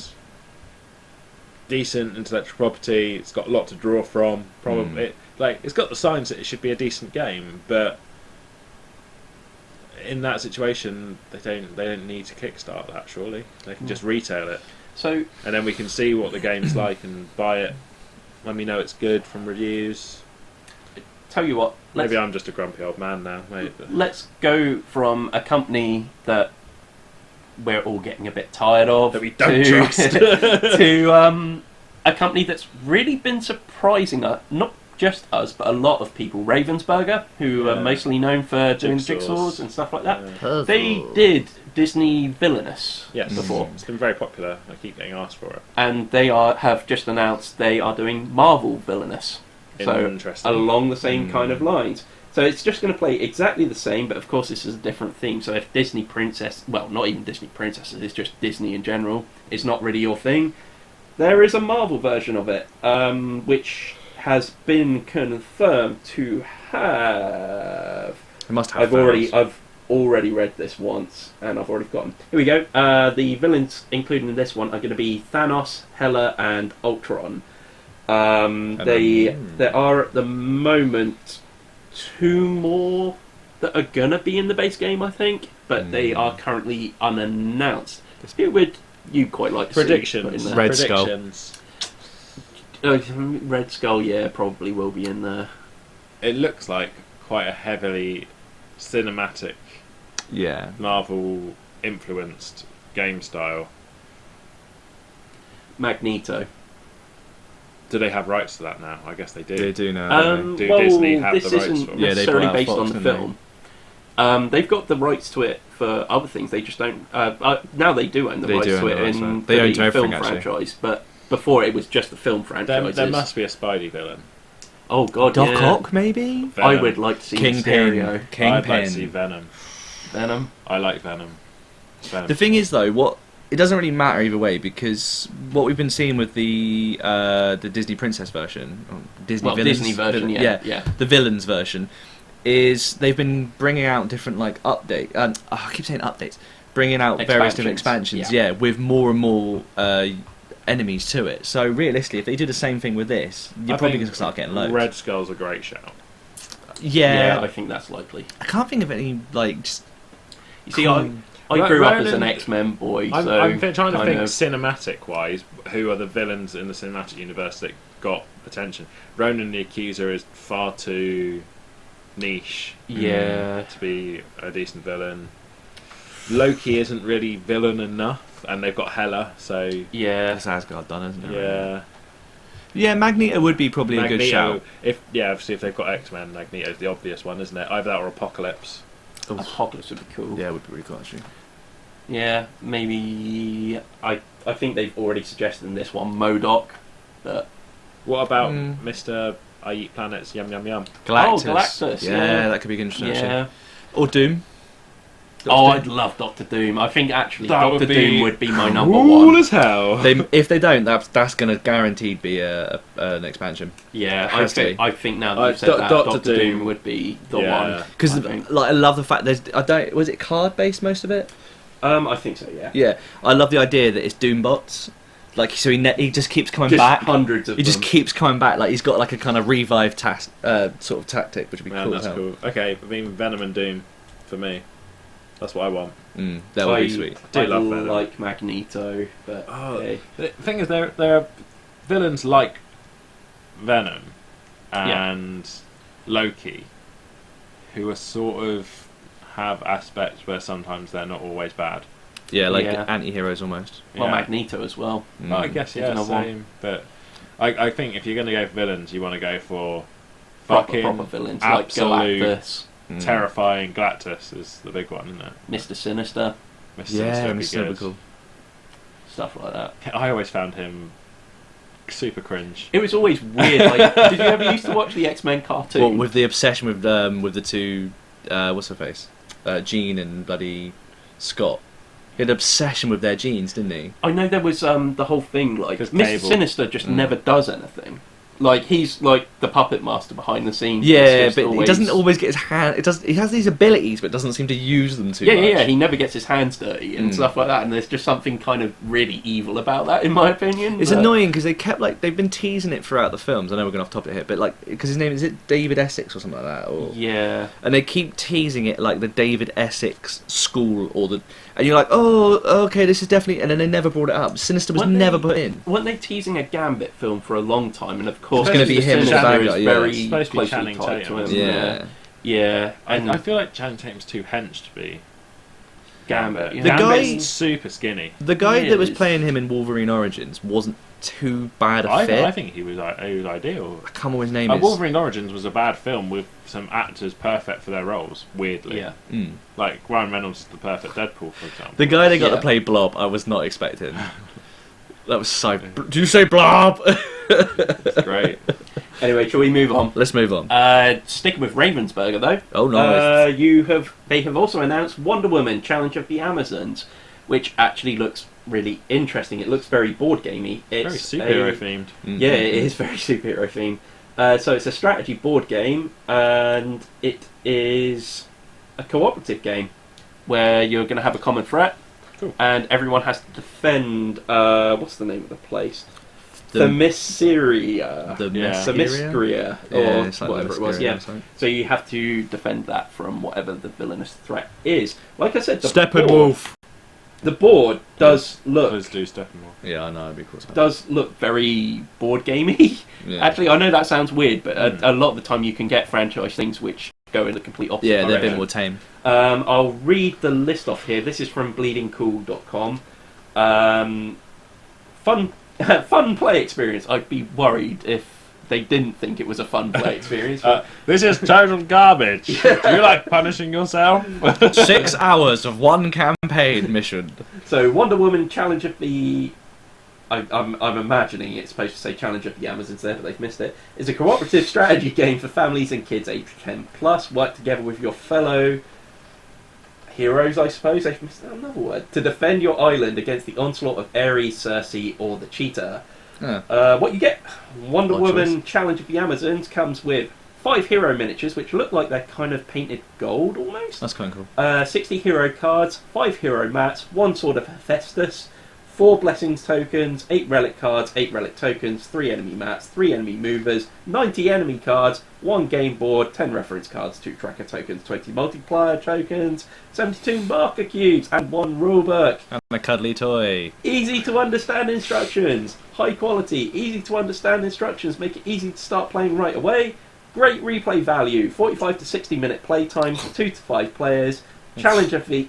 decent intellectual property. It's got a lot to draw from. Probably it's got the signs that it should be a decent game, but in that situation they don't need to kickstart that. Surely they can just retail it. So, and then we can see what the game's like and buy it when we know it's good from reviews. tell you what. Maybe I'm just a grumpy old man now, mate. But. Let's go from a company that we're all getting a bit tired of that we don't trust to a company that's really been surprising us, not just us, but a lot of people. Ravensburger, who are mostly known for doing jigsaws and stuff like that. Yeah. They did Disney Villainous before. It's been very popular. I keep getting asked for it. And they have just announced they are doing Marvel Villainous. So along the same kind of lines. So it's just going to play exactly the same, but of course this is a different theme. So if Disney Princess, well, not even Disney Princesses, it's just Disney in general, is not really your thing, there is a Marvel version of it, which has been confirmed to have... It must have. I've already read this once, and I've already forgotten. Here we go. The villains included in this one are going to be Thanos, Hela, and Ultron. There are at the moment 2 more that are gonna be in the base game, I think, but they are currently unannounced. Who would you quite like to predictions? See in there? Red Skull. Red Skull, yeah, probably will be in there. It looks like quite a heavily cinematic, Marvel influenced game style. Magneto. Do they have rights to that now? I guess they do. They do now. Do Disney have the rights for it? This isn't necessarily based on the film. They've got the rights to it for other things. They just don't. Now they do own the rights to it in the film franchise, but before it was just the film franchise. There must be a Spidey villain. Oh God, Doc Ock, maybe? Venom. I would like to see Mysterio. I'd like to see Venom. Venom? I like Venom. The thing is, though, it doesn't really matter either way, because what we've been seeing with the Disney Princess version, Disney version, yeah, the villains version, is they've been bringing out different updates. I keep saying updates, bringing out various different expansions, with more and more enemies to it. So realistically, if they do the same thing with this, you're probably going to start getting loads. Red Skull's a great shout. Yeah, I think that's likely. I can't think of any Just, you see, I grew up as an X-Men boy, so I'm trying to think cinematic-wise, who are the villains in the cinematic universe that got attention. Ronan the Accuser is far too niche to be a decent villain. Loki isn't really villain enough, and they've got Hela, so... Yeah. That's Asgard done, isn't it? Yeah. Yeah, Magneto would be probably a good shout. Obviously if they've got X-Men, Magneto's the obvious one, isn't it? Either that or Apocalypse. Apocalypse would be cool. Yeah, it would be really cool, actually. Yeah, maybe... I think they've already suggested in this one MODOK, but... What about Mr. I Eat Planets, Yum Yum Yum? Galactus. Oh, Galactus, yeah. That could be interesting, actually. Yeah. Or Doom. I'd love Doctor Doom. I think actually Doctor Doom would be my number cool one. As hell. If they don't, that's going to guaranteed be an expansion. Yeah, I think now that you've said that, Doctor Doom would be the one. Because I love the fact was it card based most of it? I think so. Yeah. Yeah, I love the idea that it's Doom bots. So he just keeps coming back. Hundreds of them. He just keeps coming back. He's got a kind of revive sort of tactic, which would be cool. That's cool. Okay, I mean Venom and Doom for me. That's what I want. That would be sweet. I do love Venom. like Magneto, but hey. The thing is, there are villains like Venom and Loki who are sort of have aspects where sometimes they're not always bad. Yeah, like anti-heroes almost. Well, Magneto as well. Well, I guess, same. But I think if you're going to go for villains, you want to go for fucking proper villains, absolute like Galactus. Terrifying Galactus is the big one, isn't it? Mr. Sinister. Mr. Sinister would be good. Cool. Stuff like that. I always found him super cringe. It was always weird. Like, did you ever used to watch the X-Men cartoon? Well, with the obsession with the two, what's her face, Jean and bloody Scott. He had an obsession with their genes, didn't he? I know there was the whole thing like Mr. Cable. Sinister just never does anything. Like he's like the puppet master behind the scenes. Yeah, but he doesn't always get his hand. It does. He has these abilities, but doesn't seem to use them too much. Yeah. He never gets his hands dirty and stuff like that. And there's just something kind of really evil about that, in my opinion. It's annoying because they've been teasing it throughout the films. I know we're going off topic here, but like because his name is it David Essex or something like that, or and they keep teasing it like the David Essex school and you're like, oh, okay, this is definitely, and then they never brought it up. Sinister was never put in. Weren't they teasing a Gambit film for a long time? And of course, it's going to be him as the bad guy. Very supposed to be closely Channing tied to Tatum. him. Yeah. And I feel like Channing Tatum's too hench to be Gambit. The guy super skinny. The guy that was playing him in Wolverine Origins wasn't too bad a fit. I think he was ideal. I can't remember his name is. Wolverine Origins was a bad film with some actors perfect for their roles, weirdly. Yeah. Like Ryan Reynolds is the perfect Deadpool, for example. The guy they got to play Blob, I was not expecting. That was so... Did you say Blob? That's great. Anyway, shall we move on? Let's move on. Sticking with Ravensburger, though. Oh, nice. They have also announced Wonder Woman Challenge of the Amazons, which actually looks really interesting. It looks very board gamey. It's very superhero themed. Yeah, it is very superhero themed. So it's a strategy board game, and it is a cooperative game where you're going to have a common threat, and everyone has to defend. What's the name of the place? Themyscira. Themyscira, or like whatever it was. Yeah. So you have to defend that from whatever the villainous threat is. Like I said, Steppenwolf. The board does look. Let's do Steppenwolf. Yeah, I know. It'd be cool. Does look very board gamey. Yeah. Actually, I know that sounds weird, but a lot of the time you can get franchise things which go in the complete opposite direction. They're a bit more tame. I'll read the list off here. This is from bleedingcool.com. Fun play experience. I'd be worried if they didn't think it was a fun play experience. This is total garbage. Do you like punishing yourself? 6 hours of one campaign mission. So, Wonder Woman Challenge of the... I'm imagining it's supposed to say Challenge of the Amazons there, but they've missed it. It's a cooperative strategy game for families and kids aged 10 plus. Work together with your fellow heroes, I suppose. They've missed another word. To defend your island against the onslaught of Ares, Circe, or the Cheetah. What you get, Wonder Woman Challenge of the Amazons comes with 5 hero miniatures, which look like they're kind of painted gold almost. That's kind of cool. 60 hero cards, 5 hero mats, 1 Sword of Hephaestus, 4 blessings tokens, 8 relic cards, 8 relic tokens, 3 enemy mats, 3 enemy movers, 90 enemy cards, 1 game board, 10 reference cards, 2 tracker tokens, 20 multiplier tokens, 72 marker cubes, and 1 rulebook. And a cuddly toy. Easy to understand instructions. High quality, easy to understand instructions. Make it easy to start playing right away. Great replay value. 45 to 60 minute play time for 2 to 5 players. Challenge of the...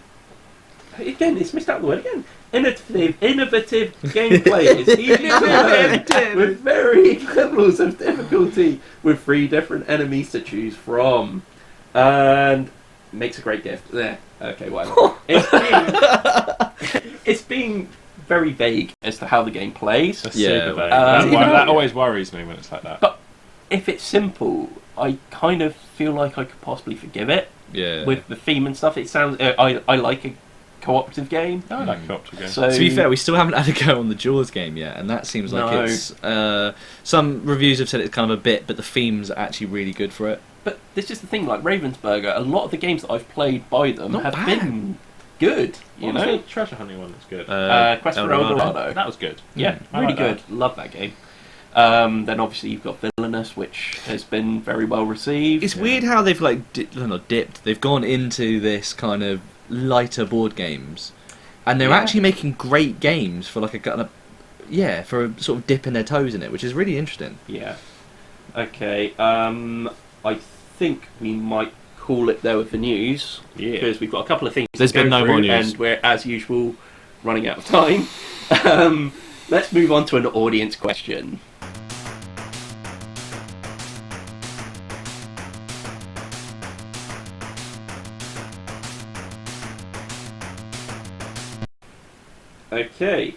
Again, it's missed out the word again. Innovative gameplay. It's easy to learn with varying levels of difficulty with 3 different enemies to choose from. And makes a great gift. There. Okay, whatever. It's being very vague as to how the game plays. Super vague. That always worries me when it's like that. But if it's simple, I kind of feel like I could possibly forgive it. Yeah. With the theme and stuff, it sounds. I like a cooperative game. I like cooperative games. So, to be fair, we still haven't had a go on the Jaws game yet, and that seems like it's... some reviews have said it's kind of a bit, but the theme's actually really good for it. But this is the thing, like Ravensburger, a lot of the games that I've played by them been good. You What know, was the treasure hunting one that's good? Quest for El Dorado. That was good. Yeah, really like good. Love that game. Then obviously you've got Villainous, which has been very well received. It's weird how they've not dipped. They've gone into this kind of lighter board games, and they're Yeah. actually making great games for like a kind of for a sort of dipping their toes in it, which is really interesting. Yeah. Okay. I think we might call it there with the news because we've got a couple of things. There's to go been no through, more news, and we're as usual running out of time. Let's move on to an audience question. Okay.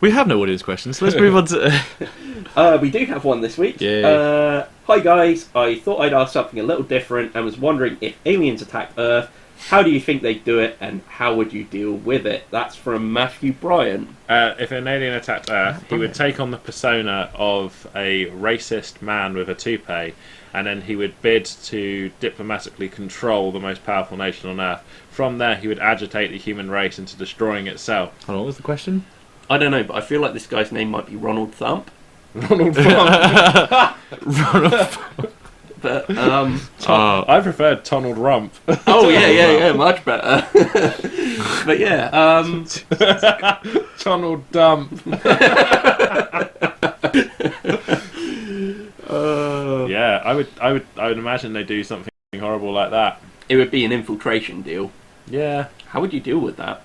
We have no audience questions, so let's move on to. We do have one this week. Yeah. Hi guys, I thought I'd ask something a little different and was wondering if aliens attack Earth, how do you think they'd do it and how would you deal with it? That's from Matthew Bryan. If an alien attacked Earth, he would take on the persona of a racist man with a toupee, and then he would bid to diplomatically control the most powerful nation on Earth. From there, he would agitate the human race into destroying itself. Hold on, what was the question? I don't know, but I feel like this guy's name might be Ronald Thump. Ronald Trump. But I preferred Donald Rump. oh yeah, much better. But yeah, Donald Dump. Yeah, I would imagine they do something horrible like that. it would be an infiltration deal. Yeah. How would you deal with that?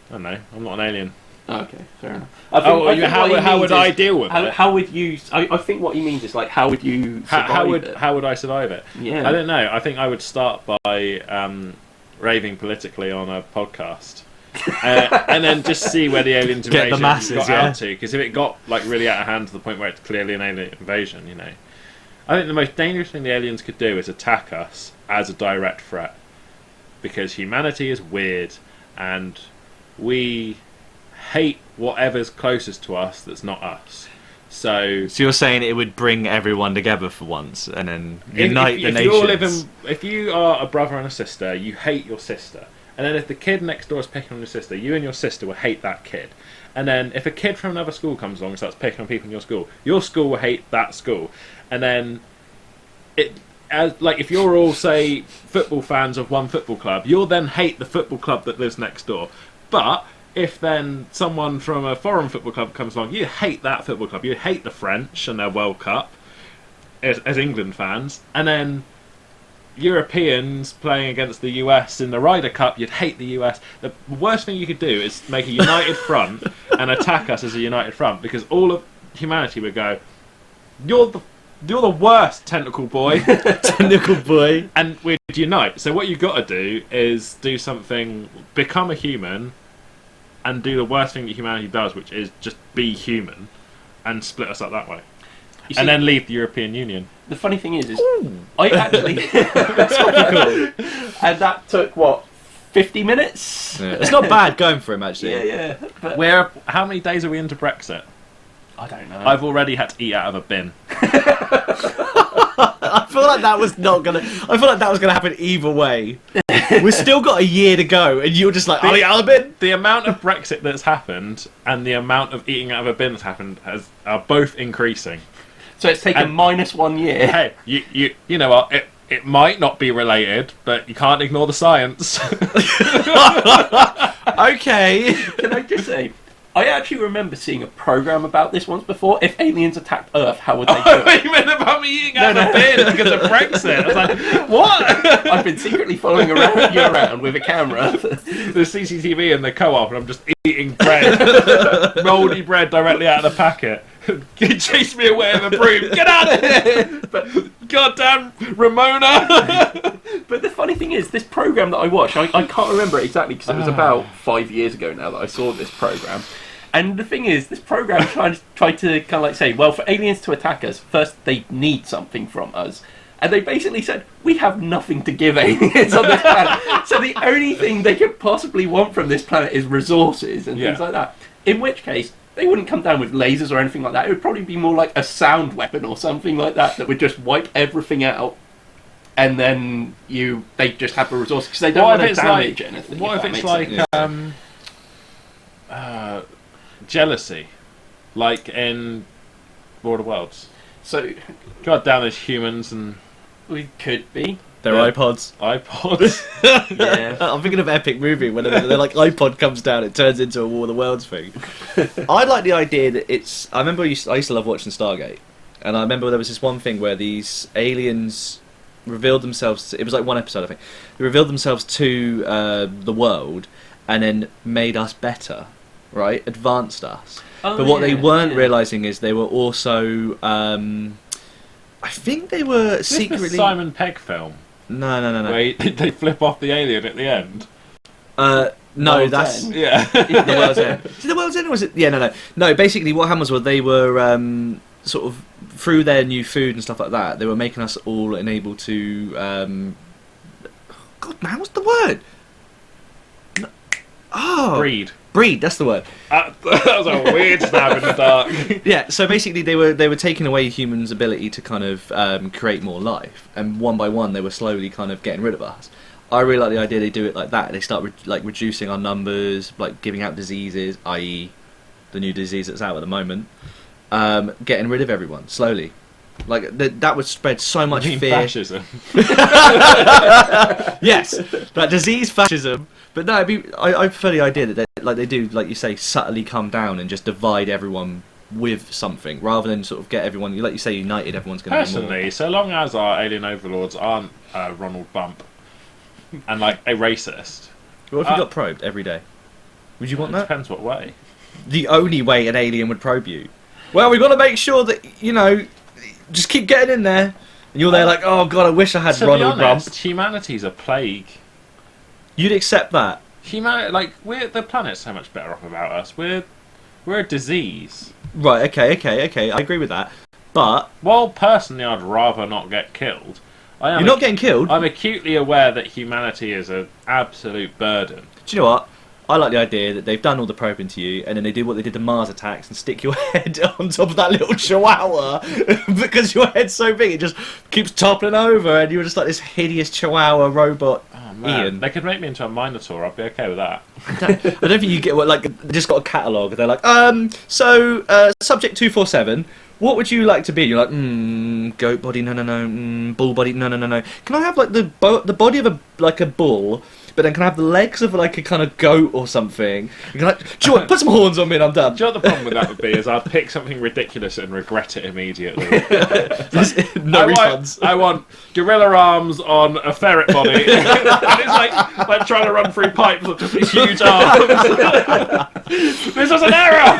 I don't know. I'm not an alien. Okay, fair enough. How would I deal with it? How would you? I think what he means is like, how would you survive it? How would I survive it? Yeah. I don't know. I think I would start by raving politically on a podcast, and then just see where the alien Get the invasion masses, got yeah. out to. Because if it got like really out of hand to the point where it's clearly an alien invasion, you know, I think the most dangerous thing the aliens could do is attack us as a direct threat, because humanity is weird and we hate whatever's closest to us that's not us. So you're saying it would bring everyone together for once, and then unite the nations. If you are a brother and a sister, you hate your sister, and then if the kid next door is picking on your sister, you and your sister will hate that kid. And then if a kid from another school comes along and starts picking on people in your school will hate that school. And then if you're all, say, football fans of one football club, you'll then hate the football club that lives next door. But if then someone from a foreign football club comes along, you hate that football club. You hate the French and their World Cup as England fans. And then Europeans playing against the US in the Ryder Cup, you'd hate the US. The worst thing you could do is make a united front and attack us as a united front, because all of humanity would go, you're the worst, tentacle boy. Tentacle boy. And we'd unite. So what you've got to do is do something, become a human, and do the worst thing that humanity does, which is just be human, and split us up that way. You see, And then leave the European Union. the funny thing is I actually that's topical. And that took what, 50 minutes? Yeah. It's not bad going for him, actually. Yeah. But How many days are we into Brexit? I don't know. I've already had to eat out of a bin. I feel like that was gonna happen either way. We've still got a year to go, and you're just like, I'll eat out of a bin. The amount of Brexit that's happened and the amount of eating out of a bin that's happened are both increasing. So it's taken minus 1 year. Hey, you know what? It might not be related, but you can't ignore the science. Okay. Can I just say, I actually remember seeing a program about this once before. If aliens attacked Earth, how would they do it? You meant about me eating out of a bin because of Brexit. I was like, what? I've been secretly following you around with a camera. The CCTV in the co-op, and I'm just eating bread, mouldy bread directly out of the packet. Chase me away with a broom. Get out of here! But goddamn Ramona! But the funny thing is, this program that I watched, I can't remember it exactly because it was about 5 years ago now that I saw this program. And the thing is, this program tried to kind of like say, well, for aliens to attack us, first they need something from us. And they basically said, we have nothing to give aliens on this planet. So the only thing they could possibly want from this planet is resources and things like that. In which case, they wouldn't come down with lasers or anything like that. It would probably be more like a sound weapon or something like that would just wipe everything out. And then they just have the resources because they don't want to damage anything. What if it's like jealousy, like in War of the Worlds? So, God damn, there's humans and We could be. They're Yeah. iPods. iPods. Yeah. I'm thinking of Epic Movie when they're like iPod comes down, it turns into a War of the Worlds thing. I like the idea that it's. I remember I used to love watching Stargate, and I remember there was this one thing where these aliens revealed themselves. It was like one episode, I think. They revealed themselves to the world, and then made us better, right? Advanced us. Oh, But what they yeah, weren't yeah. realizing is they were also. I think they were Is this secretly. the Simon Pegg film No. where they flip off the alien at the end? No, World's that's. End. Yeah. The World's End. Is it The World's End or was it? Yeah, no. Basically, what happened was they were sort of through their new food and stuff like that. They were making us all enabled to. God, man, what's the word? No, breed. That's the word. That was a weird stab in the dark. Yeah. So basically, they were taking away humans' ability to kind of create more life, and one by one, they were slowly kind of getting rid of us. I really like the idea they do it like that. They start reducing our numbers, like giving out diseases, i.e., the new disease that's out at the moment. Getting rid of everyone slowly. Like that would spread so much You mean fear. fascism. Yes, that disease fascism. But no, I prefer the idea that they do, like you say, subtly come down and just divide everyone with something, rather than sort of get everyone, like you say, united. Everyone's going to be more. Personally, so long as our alien overlords aren't Ronald Bump and like a racist. What if you got probed every day? Would you want It that? depends what way. The only way an alien would probe you. Well, we've got to make sure that, just keep getting in there. And you're there like, oh god, I wish I had To Ronald be honest, Rump. humanity's a plague. You'd accept that. We're the planet's so much better off without us. We're a disease. Right, okay, I agree with that. But While personally I'd rather not get killed, you're not getting killed. I'm acutely aware that humanity is an absolute burden. Do you know what? I like the idea that they've done all the probing to you, and then they do what they did to Mars attacks and stick your head on top of that little chihuahua because your head's so big it just keeps toppling over, and you're just like this hideous chihuahua robot. Oh man, Ian. they could make me into a Minotaur. I'd be okay with that. I don't think you get what, like, they just got a catalogue. They're like, subject 247. What would you like to be? You're like, goat body, no, bull body, no. Can I have like the body of a bull, but then can I have the legs of like a kind of goat or something? You can like, do you want, put some horns on me and I'm done. Do you know what the problem with that would be? Is I'd pick something ridiculous and regret it immediately. No refunds. I want gorilla arms on a ferret body, and it's like trying to run through pipes with just these huge arms. This was an error.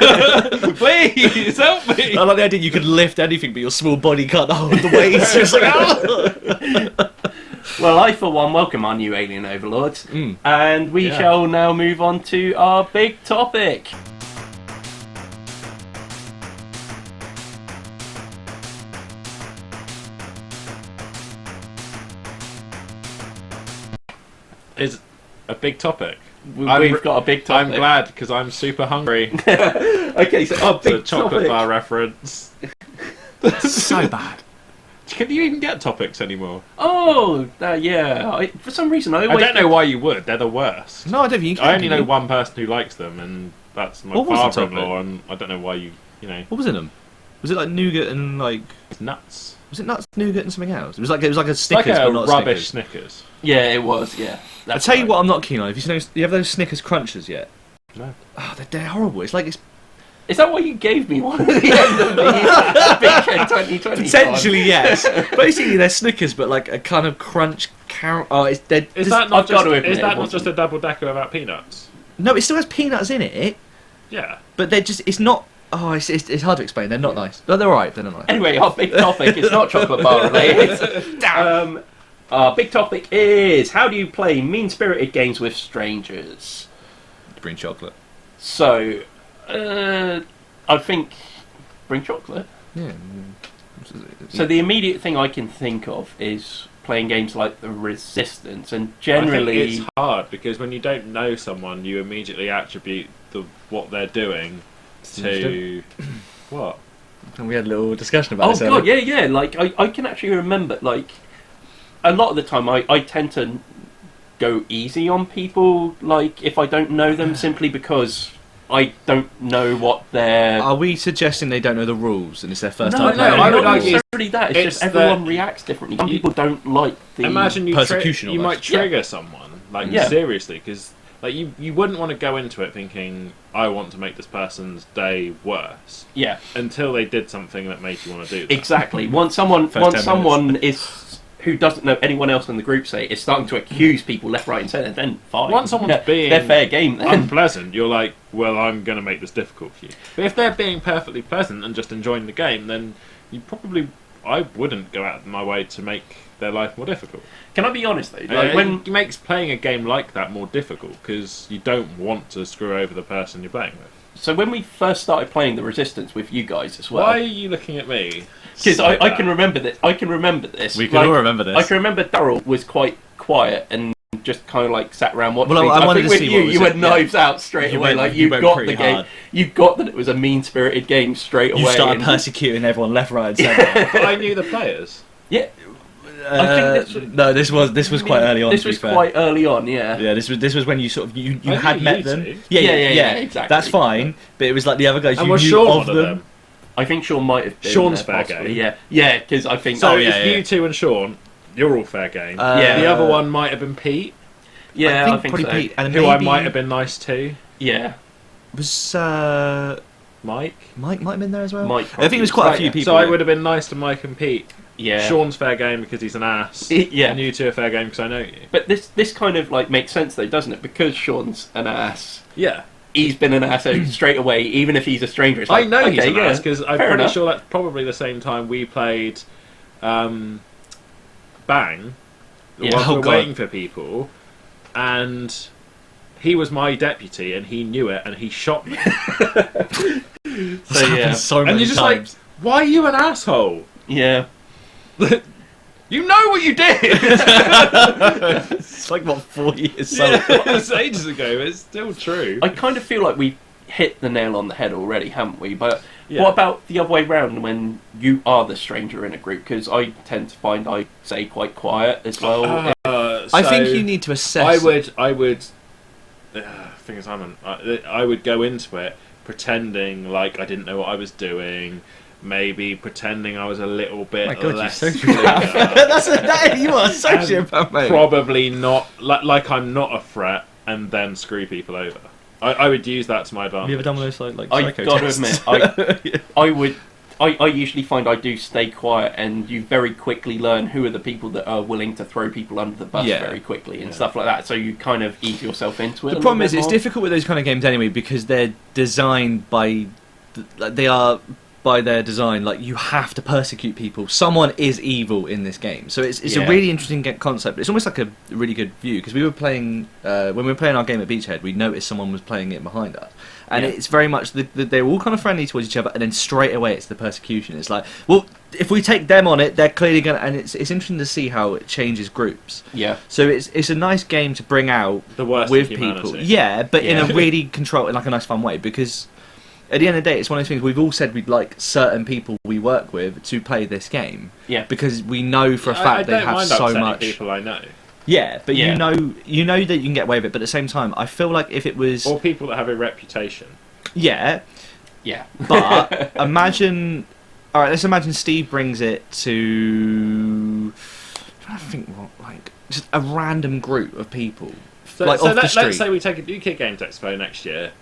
Please help me. I like the idea you could lift anything, but your small body can't hold the weight. It's just like, oh. Well, I, for one, welcome our new alien overlords. And we Yeah. shall now move on to our big topic. Is a big topic. We've got a big topic. I'm glad because I'm super hungry. Okay, so our The big chocolate topic. bar reference. So bad. Can you even get topics anymore? Oh, yeah. For some reason, I I always don't know why you would. They're the worst. No, I don't think you can. I only know can you? one person who likes them, and that's my What was the father-in-law. And I don't know why you What was in them? Was it like nougat and like? it's nuts. Was it nuts, nougat, and something else? It was like a It's like Snickers, a but not rubbish Snickers. Snickers. Yeah, it was, yeah. I That's tell you right. what, I'm not keen on. Have you have those Snickers crunchers yet? No. Oh, they're horrible. It's like it's Is that why you gave me one at the end of the Big 2020? potentially yes. Basically, they're Snickers, but like a kind of crunch carrot. Oh, it's dead. Is that not I've got just? to admit Is it that not wasn't. just a double decker without peanuts? No, it still has peanuts in it, Yeah. but they're just. It's not. Oh, it's hard to explain. They're not nice. But they're alright. They're not nice. Anyway, our big topic is not chocolate bar related. Our big topic is how do you play mean-spirited games with strangers? Bring chocolate. So, I think bring chocolate. Yeah. So the immediate thing I can think of is playing games like The Resistance, and I think generally it's hard because when you don't know someone, you immediately attribute what they're doing to what? And we had a little discussion about oh this. god, earlier. yeah. Like I can actually remember, like a lot of the time I tend to go easy on people, like if I don't know them, simply because I don't know what their... Are we suggesting they don't know the rules and it's their first No, time no, playing? I would not argue necessarily that. It's just everyone reacts differently. Some people don't like the... Imagine you persecution you almost. might trigger someone, like, Yeah. seriously, because like you wouldn't want to go into it thinking, I want to make this person's day worse, Yeah, until they did something that made you want to do that. exactly. Once someone is who doesn't know anyone else in the group, say, is starting to accuse people left, right, and centre, then fine. Once someone's being they're fair game. Then unpleasant, you're like, well, I'm going to make this difficult for you. But if they're being perfectly pleasant and just enjoying the game, then I wouldn't go out of my way to make their life more difficult. can I be honest though? Like when It makes playing a game like that more difficult, because you don't want to screw over the person you're playing with. so when we first started playing the Resistance with you guys as well, Why are you looking at me? because like I that? can remember this. I can remember this. We can all remember this. I can remember Daryl was quite quiet and just kind of like sat around watching. Well, things. I wanted think to with see you, what was you it, went knives out straight You away. went- Like you you went got pretty the game. hard. You got that it was a mean-spirited game straight away. You started and- persecuting everyone left, right, and centre. But I knew the players. Yeah, I think No, this was quite early on. This to be was fair. quite early on. Yeah. Yeah, this was when you sort of you I had knew met you them. two. Yeah, exactly. That's fine, but it was like the other guys And you was knew Sean of one them. of them? I think Sean might have been. Sean's there, fair possibly. game. Yeah, because I think. So oh, if yeah, you two and Sean, you're all fair game. Yeah. The other one might have been Pete, yeah, I think probably so. Pete, and who maybe I might have been nice to. Yeah, was Mike. Mike might have been there as well. Mike I think it was quite a few probably, people. So I would have been nice to Mike and Pete. yeah. Sean's fair game because he's an ass. Yeah. And you two are fair game because I know you. But this kind of like makes sense though, doesn't it? Because Sean's an ass. Yeah. He's been an ass straight away, even if he's a stranger. It's I like, know okay, he's an yeah, ass because I'm fair pretty enough. sure that's probably the same time we played Bang. Yeah. Whilst Oh, we're God. waiting for people, and he was my deputy and he knew it and he shot me. That's So, happened yeah. so many And you're just times. like, why are you an asshole? Yeah. You know what you did! It's like what 4 years. So Yeah, it was ages ago, it's still true. I kind of feel like we hit the nail on the head already, haven't we? But Yeah. what about the other way round when you are the stranger in a group? Because I tend to find I say quite quiet as well. I So think you need to assess. I would. Thing is, I would go into it pretending like I didn't know what I was doing. Maybe pretending I was a little bit Oh my God, you less. sociopath. You are a sociopath, mate. Probably not. Like I'm not a threat, and then screw people over. I would use that to my advantage. Have you ever done one of those like I've psycho got to tests? admit, I usually find I do stay quiet, and you very quickly learn who are the people that are willing to throw people under the bus Yeah. very quickly and stuff like that. So you kind of ease yourself into it. The a problem little is, bit it's more. difficult with those kind of games anyway because they're designed by, they are by their design. Like you have to persecute people. Someone is evil in this game, so it's Yeah. a really interesting concept. It's almost like a really good view because we were playing when we were playing our game at Beachhead. We noticed someone was playing it behind us, and Yeah. it's very much they're all kind of friendly towards each other, and then straight away it's the persecution. It's like, well, if we take them on it, they're clearly gonna. And it's interesting to see how it changes groups. Yeah. So it's a nice game to bring out The worst with of people. humanity. Yeah, but in Yeah. a really controlled, like a nice fun way. Because at the end of the day, it's one of those things we've all said we'd like certain people we work with to play this game. Yeah. Because we know for a I fact they don't have mind so upsetting much. people I know, Yeah, but Yeah. you know that you can get away with it. But at the same time, I feel like if it was or people that have a reputation. yeah, Yeah. but imagine. All right, let's imagine Steve brings it to. I'm trying to think what like just a random group of people. So, Like, so off the let's street. say we take a UK Games Expo next year,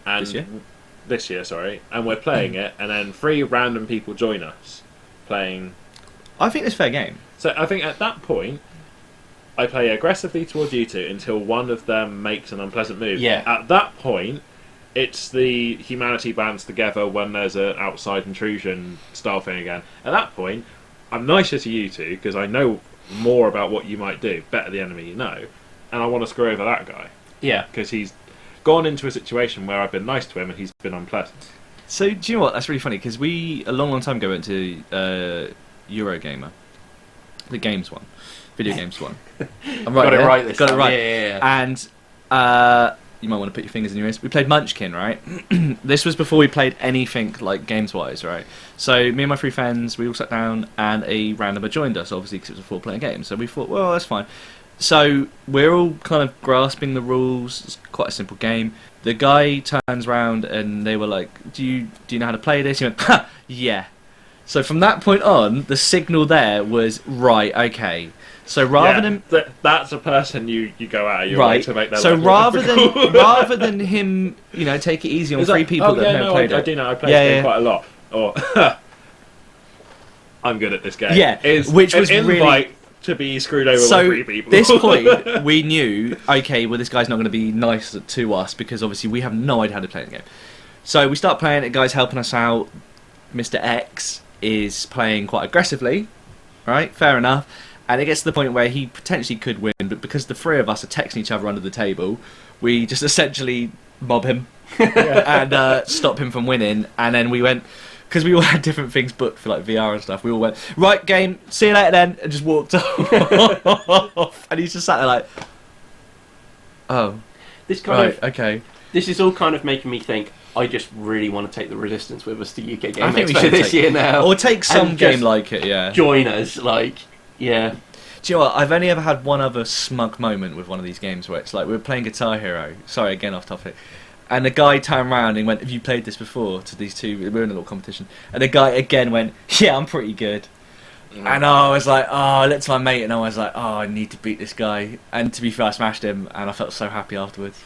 and This year? sorry, and we're playing it, and then 3 random people join us playing. I think it's fair game. So I think at that point, I play aggressively toward you two until one of them makes an unpleasant move. Yeah. At that point, it's the humanity bands together when there's an outside intrusion style thing again. At that point, I'm nicer to you two because I know more about what you might do, better the enemy you know, and I want to screw over that guy Yeah. because he's gone into a situation where I've been nice to him and he's been unpleasant. So do you know what? That's really funny because we a long time ago went to Eurogamer, the games one, video games one. I'm right Got it there. right this Got it time. right. Yeah. And you might want to put your fingers in your ears. We played Munchkin, right? This was before we played anything like games wise, right? So me and my 3 friends, we all sat down and a randomer joined us, obviously because it was a 4-player game. So we thought, well, that's fine. So we're all kind of grasping the rules. It's quite a simple game. The guy turns round and they were like, "Do you know how to play this?" He went, "Ha, yeah." So from that point on, the signal there was right. Okay. So rather than that's a person you go out of your right, way to make their so life rather than him, take it easy on three people that have never played it. I do know. I play this game quite a lot. Or I'm good at this game. Yeah, which was an really invite to be screwed over so by three people. This point, we knew, okay, well, this guy's not going to be nice to us because obviously we have no idea how to play the game. So we start playing it. Guy's helping us out. Mr. X is playing quite aggressively. Right, fair enough. And it gets to the point where he potentially could win, but because the three of us are texting each other under the table, we just essentially mob him and stop him from winning. And then we went, because we all had different things booked for like VR and stuff, we all went, right, game, see you later then, and just walked off. And he's just sat there like, oh, This kind of okay. This is all kind of making me think, I just really want to take the Resistance with us to UK Game I think we Expo should this year now. Or take some And game just like it, yeah. join us, yeah. Do you know what? I've only ever had one other smug moment with one of these games where it's like we were playing Guitar Hero. Sorry, again off topic. And the guy turned around and went, "Have you played this before?" To these two, we were in a little competition. And the guy again went, "Yeah, I'm pretty good." And I was like, I looked to my mate and I was like, I need to beat this guy. And to be fair, I smashed him and I felt so happy afterwards.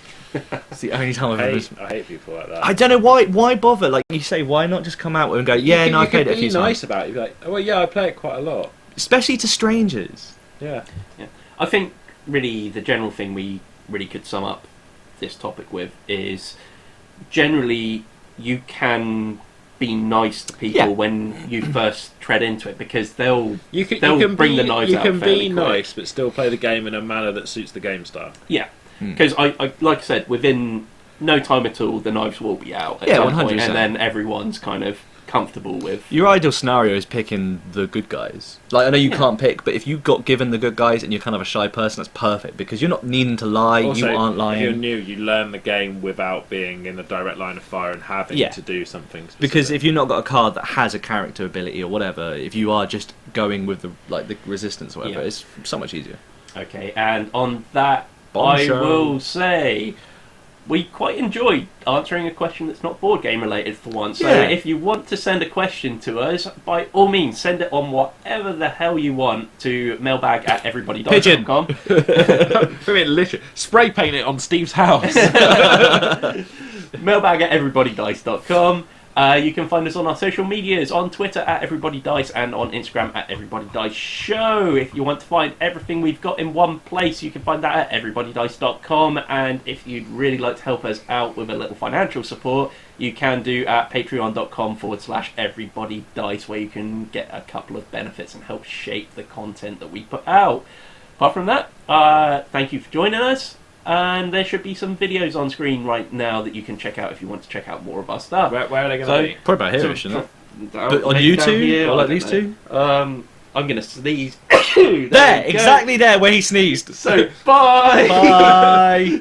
It's the only time I've ever... I hate people like that. I don't know why bother? Like you say, why not just come out and go, yeah, I played it a few times. Be nice about it. You'd be like, oh well, yeah, I play it quite a lot. Especially to strangers. Yeah. I think really the general thing we really could sum up this topic with is generally you can be nice to people when you first tread into it because they'll bring the knives out. You can be quick. nice but still play the game in a manner that suits the game style. Yeah, because I like I said, within no time at all the knives will be out at some 100%. point, and then everyone's kind of comfortable with... Your ideal scenario is picking the good guys. Like, I know you can't pick, but if you got given the good guys and you're kind of a shy person, that's perfect, because you're not needing to lie, also, you aren't lying. If you're new, you learn the game without being in a direct line of fire and having to do something specific. Because if you've not got a card that has a character ability or whatever, if you are just going with the resistance or whatever, it's so much easier. Okay, and on that, Bombshell. I will say... we quite enjoyed answering a question that's not board game related for once. So if you want to send a question to us, by all means, send it on whatever the hell you want to mailbag@everybodydice.com. Literally, spray paint it on Steve's house. Mailbag@everybodydice.com. You can find us on our social medias, on Twitter @EverybodyDice and on Instagram @EverybodyDiceShow. If you want to find everything we've got in one place, you can find that at everybodydice.com. And if you'd really like to help us out with a little financial support, you can do at patreon.com/everybodydice, where you can get a couple of benefits and help shape the content that we put out. Apart from that, thank you for joining us. And there should be some videos on screen right now that you can check out if you want to check out more of our stuff. Where are they going to be? Probably about here, shouldn't it? But on YouTube? Or like these two? I'm going to sneeze. There, exactly there where he sneezed. So, bye! Bye!